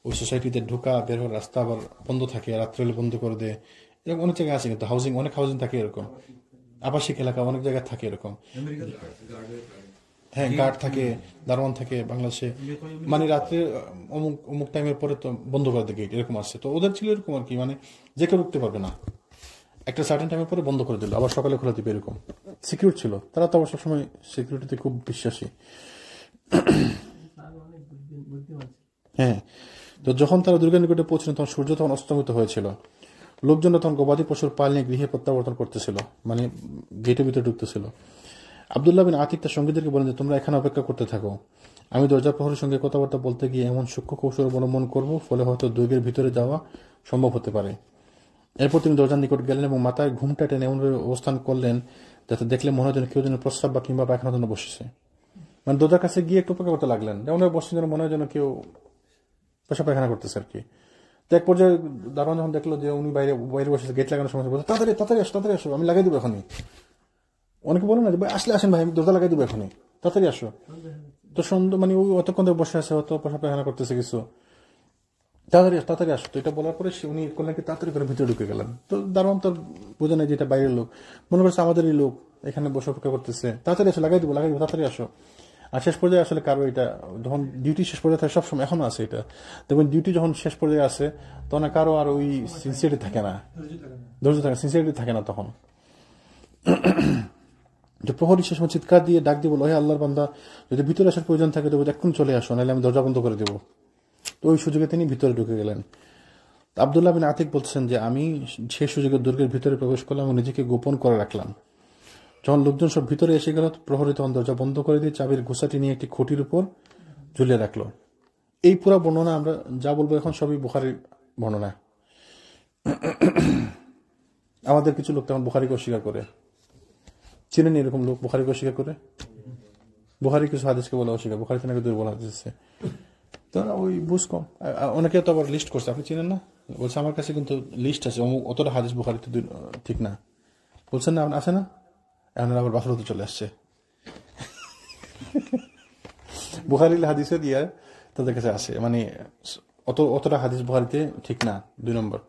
ওই সোসাইটিতে ঢোকা বের হওয়ার রাস্তা আবার বন্ধ থাকে, রাত্রে হলে বন্ধ করে দেয়। এরকম অনেক জায়গায় আছে, কিন্তু অনেক হাউজিং থাকে এরকম, আবাসিক এলাকা অনেক জায়গায় থাকে এরকম। হ্যাঁ, গার্ড থাকে, দারোয়ান থাকে বাংলাদেশে, মানে রাত্রে অমুক টাইমের পরে তো বন্ধ করে দেয় গেট, এরকম আছে। তো ওদের ছিল এরকম আর কি, মানে যে কেউ ঢুকতে পারবে না, একটা সার্টেন টাইমের পরে বন্ধ করে দিল, আবার সকালে খোলা দিবে, এরকম সিকিউর ছিল। তারা তো আবার সবসময় সিকিউরিটিতে খুব বিশ্বাসী। হ্যাঁ, তো যখন তারা দুর্গের নিকটে পৌঁছলেন, তখন সূর্য তখন অস্তমিত হয়েছিল। লোকজনরা তখন গবাদি পশুর পাল নিয়ে গৃহে প্রত্যাবর্তন করতেছিল, মানে গেটের ভিতরে ঢুকতেছিল। আব্দুল্লাহ বিন আতিক তার সঙ্গীদেরকে বলেন যে, তোমরা এখানে অপেক্ষা করতে থাকো, আমি দরজা প্রহরীর সঙ্গে কথাবার্তা বলতে গিয়ে এমন সূক্ষ্ম কৌশল অবলম্বন করব, ফলে হয়তো দুর্গের ভিতরে যাওয়া সম্ভব হতে পারে। এরপর তিনি দরজার নিকট গেলেন এবং মাথায় ঘুমটা টেনে এমনভাবে অবস্থান করলেন যাতে দেখলে মনে হয় যেন কেউ যেন প্রস্রাব বা কিংবা পায়খানার জন্য বসেছে। মানে দরজার কাছে গিয়ে একটু অপেক্ষা করতে লাগলেন, যেমন বসছেন যেন মনে হয় যেন কেউ পেশা পায়খানা করতেছে আর কি। তো এক পর্যায়ে দারোয়ান যখন দেখলো যে উনি বাইরে বসেছে, গেট লাগানোর সময় বলছে, তাড়াতাড়ি আসো, আমি লাগাই দেবো এখনই। অনেকে বলে না যে ভাই আসেন ভাই, আমি দরজা লাগাই দেবো এখনই, তাড়াতাড়ি আসো। তো সুন্দর, মানে ওই অতক্ষণ ধরে বসে আছে, হয়তো পেশা পায়খানা করতেছে কিছু, তাড়াতাড়ি আসো। তো এটা বলার পরে উনি করলেন কি, তাড়াতাড়ি করে ভিতরে ঢুকে গেলেন। তো দারোয়ান তো বোঝে না যে এটা বাইরের লোক, মনে করছে আমাদেরই লোক, এখানে বসে অপেক্ষা করতেছে, তাড়াতাড়ি আসো, লাগাই দেবো, তাড়াতাড়ি আসো। আর শেষ পর্যায়ে আসলে কারো এটা যখন ডিউটি শেষ পর্যায়ে থাকে, সবসময় এখনো আছে এটা, দেখবেন ডিউটি যখন শেষ পর্যায়ে আসে তখন কারো আর ওই সিনসিয়ারিটি থাকে না, ধৈর্য থাকে, সিনসিয়ারিটি থাকে না তখন। যে প্রহরী শেষ সময় চিৎকার দিয়ে ডাক দিব, হে আল্লাহর বান্দা, যদি ভিতরে আসার প্রয়োজন থাকে তবে এখন চলে আসো, নাহলে আমি দরজা বন্ধ করে দেবো। তো ওই সুযোগে তিনি ভিতরে ঢুকে গেলেন। আব্দুল্লাহ বিন আতিক বলছেন যে, আমি সেই সুযোগে দুর্গের ভিতরে প্রবেশ করলাম এবং নিজেকে গোপন করে রাখলাম। যখন লোকজন সব ভিতরে এসে গেল, প্রহরী তখন দরজা বন্ধ করে দিয়ে চাবির গোছাটি নিয়ে একটি খুঁটির উপর ঝুলিয়ে রাখলো। এই পুরো বর্ণনা আমরা যা বলবো এখন সবই বুখারীর বর্ণনা। আমাদের কিছু লোক তখন বুখারীকে অস্বীকার করে, চিনেন এরকম লোক বুখারীকে অস্বীকার করে, বুখারী কিছু হাদিসকে বলে অস্বীকার, বুখারীতে নাকি দুর্বল হাদিস আছে। তো ওই বুঝ কম, অনেকে তো আবার লিস্ট করছে, আপনি চিনেন না, বলছে আমার কাছে কিন্তু লিস্ট আছে, অতটা হাদিস বুখারীতে ঠিক না, বলছেন না, আছে না, এখন আবার বাফলতে চলে আসছে। বুখারীর হাদিসের ইয়ে তাদের কাছে আছে, মানে অতটা হাদিস বুখারীতে ঠিক না। 2 নম্বর,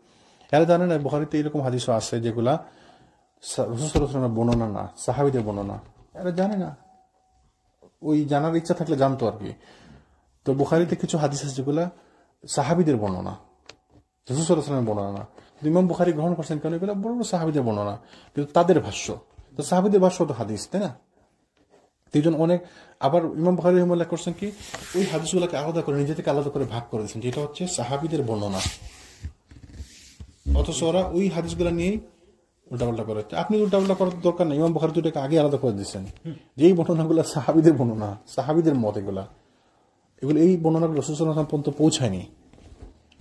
এরা জানে না বুখারীতে এরকম হাদিসও আছে যেগুলা রাসূল সাল্লাল্লাহু আলাইহি ওয়াসাল্লামের বর্ণনা না, সাহাবীদের বর্ণনা, এরা জানে না। ওই জানার ইচ্ছা থাকলে জানতো আর কি। তো বুখারীতে কিছু হাদিস আছে যেগুলা সাহাবীদের বর্ণনা, রাসূল সাল্লাল্লাহু আলাইহি ওয়াসাল্লামের বর্ণনা না। ইমাম বুখারী গ্রহণ করছেন কেন, এগুলো বড় বড় সাহাবীদের বর্ণনা, কিন্তু তাদের ভাষ্য, তো সাহাবীদের ভাষ্য তো হাদিস, তাই না? তিনজন অনেক, আবার ইমাম বুখারী রাহিমাহুল্লাহ করছেন কি, ওই হাদিসগুলোকে আলাদা করে নিজে থেকে আলাদা করে ভাগ করে দিয়েছেন, যেটা হচ্ছে সাহাবীদের বর্ণনা, অথচ ওরা ওই হাদিসগুলো নিয়েই উল্টাপাল্টা করে। আপনি উল্টাপাল্টা করার দরকার নেই, ইমাম বুখারী দুটাকে আগে আলাদা করে দিয়েছেন, যে এই বর্ণনাগুলো সাহাবীদের বর্ণনা, সাহাবীদের মত, এগুলো এই বর্ণনাগুলো রাসূল সাল্লাল্লাহু আলাইহি ওয়াসাল্লাম পর্যন্ত পৌঁছায়নি।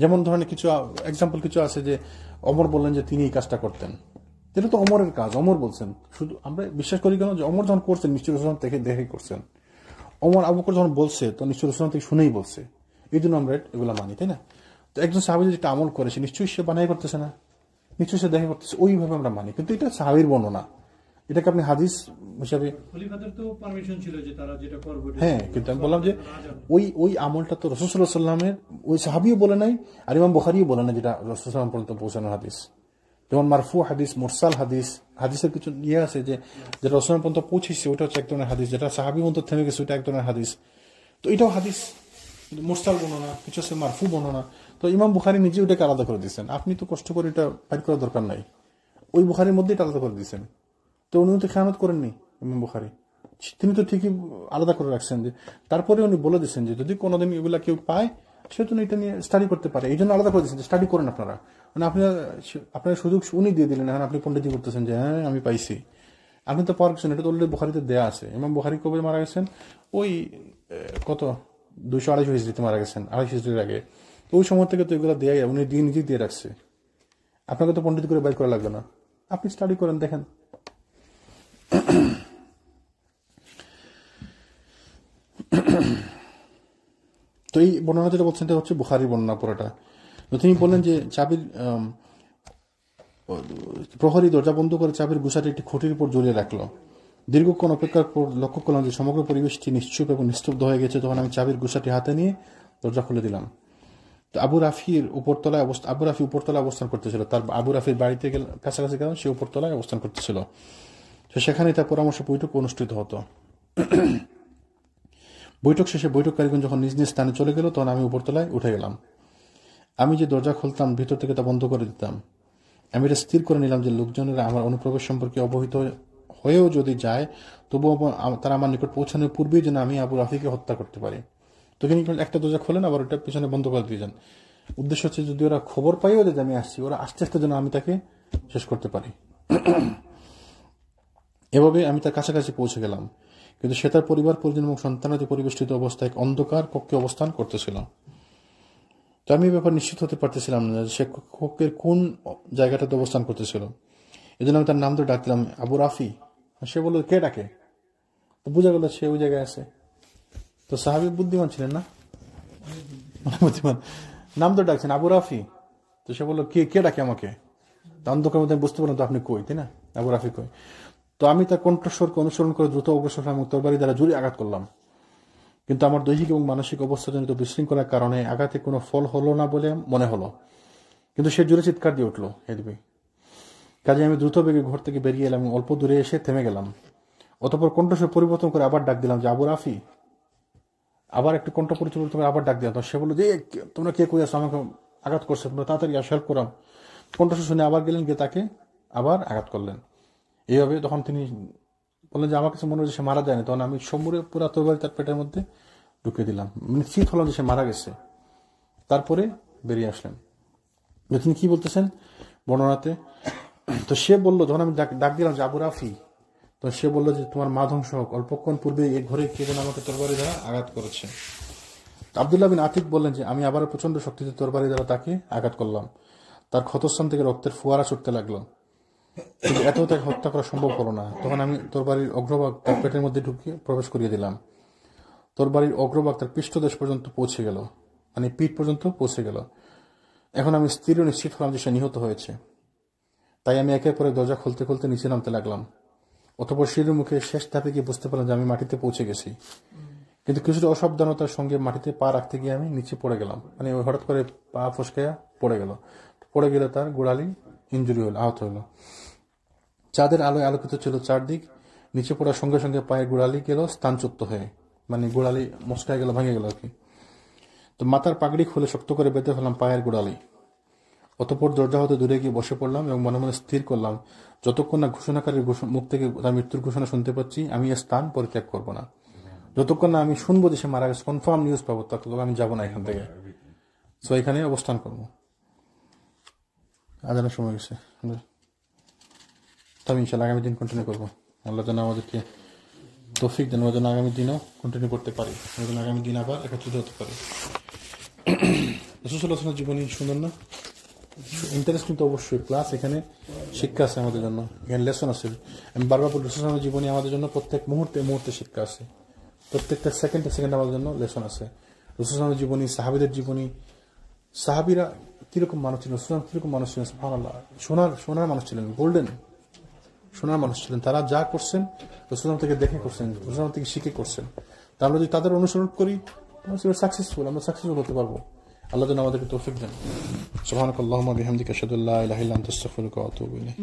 যেমন ধরনের কিছু এক্সাম্পল কিছু আছে যে ওমর বললেন যে তিনি এই কাজটা করতেন, এটা তো ওমরের কাজ, ওমর বলছেন, শুধু আমরা বিশ্বাস করি কেন যে ওমর যখন করছেন নিশ্চয়ই রাসূল থেকে দেখে করছেন। ওমর আবু বকর যখন বলছে তো নিশ্চয়ই রাসূল থেকে শুনেই বলছে, এই জন্য আমরা এগুলো মানি, তাই না? তো একজন সাহাবী যেটা আমল করে সে নিশ্চয়ই সে বানাই করতেছে না, নিশ্চয়ই সে দেখা করতেছে, ওইভাবে আমরা মানি। কিন্তু এটা সাহাবীর বর্ণনা, এটাকে আপনি হাদিস হিসাবে, খলিফাদের তো পারমিশন ছিল যে তারা যেটা করবে হ্যাঁ, কিন্তু আমি বললাম যে ওই আমলটা তো রাসূল সাল্লাল্লাহু আলাইহি ওয়াসাল্লামের ওই সাহাবীও বলে নাই, আর ইমাম বুখারীও বলে না যেটা রাসূল সাল্লাল্লাহু আলাইহি ওয়াসাল্লাম পর্যন্ত পৌঁছানো হাদিস। যেমন মারফু হাদিস, মুরসাল হাদিস, হাদিসের কিছু ইয়ে আছে যে যেটা রাসূল পর্যন্ত পৌঁছেছে ওটা হচ্ছে এক ধরনের হাদিস, যেটা সাহাবী পর্যন্ত থেমে গেছে ওটা এক ধরনের হাদিস। তো এটাও হাদিস, মুরসাল বর্ণনা, কিছু আছে মারফু বর্ণনা। তো ইমাম বুখারী নিজে ওটাকে আলাদা করে দিয়েছেন, আপনি তো কষ্ট করে এটা বাইর করার দরকার নাই, ওই বুখারীর মধ্যে এটা আলাদা করে দিয়েছেন। তো উনি তো খেয়ানত করেননি ইমাম বুখারী, তিনি তো ঠিকই আলাদা করে রাখছেন। যে তারপরে উনি বলে দিচ্ছেন যে যদি কোনোদিন এগুলা কেউ পায় সে তো এটা নিয়ে স্টাডি করতে পারে, এই জন্য আলাদা করে দিচ্ছেন যে স্টাডি করেন আপনারা। মানে আপনার সুযোগ উনি দিয়ে দিলেন, এখন আপনি পণ্ডিতি করতেছেন যে হ্যাঁ আমি পাইছি, আপনি তো পাওয়ার গেছেন, এটা তো অলরেডি বুখারীতে দেয়া আছে। ইমাম বুখারী কবে মারা গেছেন? ওই কত 200-250 হিজরিতে মারা গেছেন, 250 হিজরির আগে। তো ওই সময় থেকে তো এগুলো দেয়া, উনি দিয়ে নিজেই দিয়ে রাখছে, আপনাকে তো পণ্ডিত করে বাইর করা লাগবে না, আপনি স্টাডি করেন দেখেন। তো এই বর্ণনা যেটা বলছেন এটা হচ্ছে বুখারী বর্ণনা পুরোটা। তো তিনি বললেন যে চাবির প্রহরী দরজা বন্ধ করে চাবির গুছাটি একটি খুঁটির উপর ঝুলিয়ে রাখলো। দীর্ঘক্ষণ অপেক্ষার পর লক্ষ্য করলাম যে সমগ্র পরিবেশটি নিশ্চুপ এবং নিস্তব্ধ হয়ে গেছে। তখন আমি চাবির গুছাটি হাতে নিয়ে দরজা খুলে দিলাম। তো আবু রাফি উপরতলায় অবস্থান করতেছিল, তার আবু রাফির বাড়িতে কাছাকাছি গেলাম, সে উপরতলায় অবস্থান করতেছিল। তো সেখানে তার পরামর্শ বৈঠক অনুষ্ঠিত হতো। বৈঠক শেষে বৈঠককারীগণ যখন নিজ নিজ স্থানে চলে গেল তখন আমি উপরতলায় উঠে গেলাম। আমি যে দরজা খুলতাম ভিতর থেকে তা বন্ধ করে দিতাম। আমি এটা স্থির করে নিলাম যে লোকজনেরা আমার অনুপ্রবেশ সম্পর্কে অবহিত হয়েও যদি যায় তবুও তারা আমার নিকট পৌঁছানোর পূর্বেই যেন আমি আবু রাফিকে হত্যা করতে পারি। তো তিনি একটা দরজা খোলেন, আবার ওটা পিছনে বন্ধ করে দিয়ে যান। উদ্দেশ্য হচ্ছে যদি ওরা খবর পাইও যে আমি আসছি, ওরা আস্তে আস্তে যেন আমি তাকে শেষ করতে পারি। এভাবে আমি তার কাছাকাছি পৌঁছে গেলাম, কিন্তু সে তার পরিবার পরিজন এবং সন্তানাদি পরিবেষ্টিত অবস্থায় অন্ধকার কক্ষে অবস্থান করতেছিল। তো আমি এই ব্যাপার নিশ্চিত হতে পারতেছিলাম না সে কক্ষের কোন জায়গাটাতে অবস্থান করতেছিল। এই জন্য আমি তার নাম ধরে ডাকলাম আবু রাফি। সে বলল কে ডাকে? তো বোঝা গেল সে ওই জায়গায় আছে। তো সাহাবী বুদ্ধিমান ছিলেন না, বুদ্ধিমান, নাম ধরে ডাকছেন আবু রাফি। তো সে বললো কে ডাকে আমাকে? অন্ধকার মধ্যে বুঝতে পারলাম তো আপনি কই, তাই না, আবু রাফি কই। তো আমি তার কণ্ঠস্বরকে অনুসরণ করে দ্রুত অগ্রসর এবং তরবারি দ্বারা জোরে আঘাত করলাম, কিন্তু আমার দৈহিক এবং মানসিক অবস্থাজনিত বিশৃঙ্খলার কারণে আঘাতে কোনো ফল হলো না বলে মনে হলো। কিন্তু সে জোরে চিৎকার দিয়ে উঠলো হেদবি। কাজে আমি দ্রুত বেগে ঘর থেকে বেরিয়ে এলাম এবং অল্প দূরে এসে থেমে গেলাম। অতঃপর কণ্ঠস্বর পরিবর্তন করে আবার ডাক দিলাম যে আবু রাফি। আবার একটু কণ্ঠ পরিবর্তন করে আবার ডাক দিলাম। তো সে বললো যে তোমরা কে কই আসো, আমাকে আঘাত করছে, তোমরা তাড়াতাড়ি আসো, হেল্প করাম। কণ্ঠস্বর শুনে আবার গেলেন, গিয়ে তাকে আবার আঘাত করলেন। এইভাবে তখন তিনি বললেন যে আমার কাছে মনে হচ্ছে সে মারা যায়নি। তখন আমি সম্মুরে পুরা তরবারি তার পেটের মধ্যে ঢুকিয়ে দিলাম, নিশ্চিত হলাম যে সে মারা গেছে। তারপরে বেরিয়ে আসলেন। তিনি কি বলতেছেন বর্ণনাতে? তো সে বললো, যখন আমি ডাক দিলাম যে আবু রাফি, তো সে বললো যে তোমার মা ধ্বংস হোক, অল্পক্ষণ পূর্বে এই ঘরে কে যেন আমাকে তরবারি দ্বারা আঘাত করেছে। আব্দুল্লাহ বিন আতিক বললেন যে আমি আবারও প্রচন্ড শক্তিতে তরবারি দ্বারা তাকে আঘাত করলাম। তার ক্ষতস্থান থেকে রক্তের ফোয়ারা ছুটতে লাগলো, কিন্তু এত তাকে হত্যা করা সম্ভব হলো না। তখন আমি তরবারির অগ্রভাগ তার পেটের মধ্যে ঢুকিয়ে প্রবেশ করিয়ে দিলাম। তরবারির অগ্রভাগ তার পৃষ্ঠদেশ পর্যন্ত পৌঁছে গেল, মানে পিঠ পর্যন্ত পৌঁছে গেল। এখন আমি স্থির ও নিশ্চিত হলাম যে সে নিহত হয়েছে। তাই আমি একের পরে দরজা খুলতে খুলতে নিচে নামতে লাগলাম। অতঃপর সিঁড়ির মুখে শেষ ধাপে গিয়ে বুঝতে পারলাম যে আমি মাটিতে পৌঁছে গেছি। কিন্তু কিছুটা অসাবধানতার সঙ্গে মাটিতে পা রাখতে গিয়ে আমি নিচে পড়ে গেলাম, মানে হঠাৎ করে পা ফসকাইয়া পড়ে গেল। পড়ে গেলে তার গোড়ালি ইঞ্জুরি হলো, আহত হলো। চাঁদের আলোয় আলোকিত ছিল চারদিক। নিচে পড়ার সঙ্গে সঙ্গে পায়ের গোড়ালি গেল স্থানচ্যুত হয়ে, মানে গোড়ালি মস্কায় গেল, ভেঙে গেল আর কি। তো মাথার পাগড়ি খুলে শক্ত করে বেঁধে ফেললাম পায়ের গোড়ালি। অতঃপর দরজা হতে দূরে গিয়ে বসে পড়লাম এবং মনে মনে স্থির করলাম যতক্ষণ না ঘোষণাকারীর মুখ থেকে তার মৃত্যুর ঘোষণা শুনতে পাচ্ছি আমি এ স্থান পরিত্যাগ করব না। যতক্ষণ না আমি শুনবো যে সে মারা গেছে, কনফার্ম নিউজ পাবো, ততক্ষণ আমি যাবো না এখান থেকে। সো এখানে অবস্থান করবো। আজানের সময় গেছে, তবে ইনশাল্লাহ আগামী দিন কন্টিনিউ করবো। আল্লাহ যেন আমাদেরকে তৌফিক দেন, যেন আগামী দিনও কন্টিনিউ করতে পারি, যেন আগামী দিন আবার একত্রিত হতে পারি। রাসূল সাল্লাল্লাহু আলাইহি ওয়াসাল্লামের জীবনী সুন্দর না? ইন্টারেস্টিং তো অবশ্যই, প্লাস এখানে শিক্ষা আছে আমাদের জন্য, এখানে লেসন আছে। আমি বারবার বলি রাসূল সাল্লাল্লাহু আলাইহি ওয়াসাল্লামের জীবনী আমাদের জন্য প্রত্যেক মুহূর্তে মুহূর্তে শিক্ষা আছে, প্রত্যেকটা সেকেন্ডে সেকেন্ডে আমাদের জন্য লেসন আছে। রাসূল সাল্লাল্লাহু আলাইহি ওয়াসাল্লামের জীবনী, সাহাবীদের জীবনী, সাহাবীরা কিরকম মানুষ ছিলেন, রসুলাম কিরকম মানুষ ছিলেন, সুবহানাল্লাহ, সোনার মানুষ ছিলেন, গোল্ডেন সোনার মানুষ ছিলেন। তারা যা করছেন রসুলাম থেকে দেখে করছেন, রসুলাম থেকে শিখে করছেন। তা আমরা যদি তাদের অনুসরণ করি সাকসেসফুল, আমরা সাকসেসফুল হতে পারবো। আল্লাহ যেন আমাদেরকে তৌফিক দেন। সুবহানাকাল্লাহুম্মা বিহামদিকা আশহাদু আল্লা ইলাহা ইল্লা আনতা আস্তাগফিরুকা ওয়া আতুবু ইলাইক।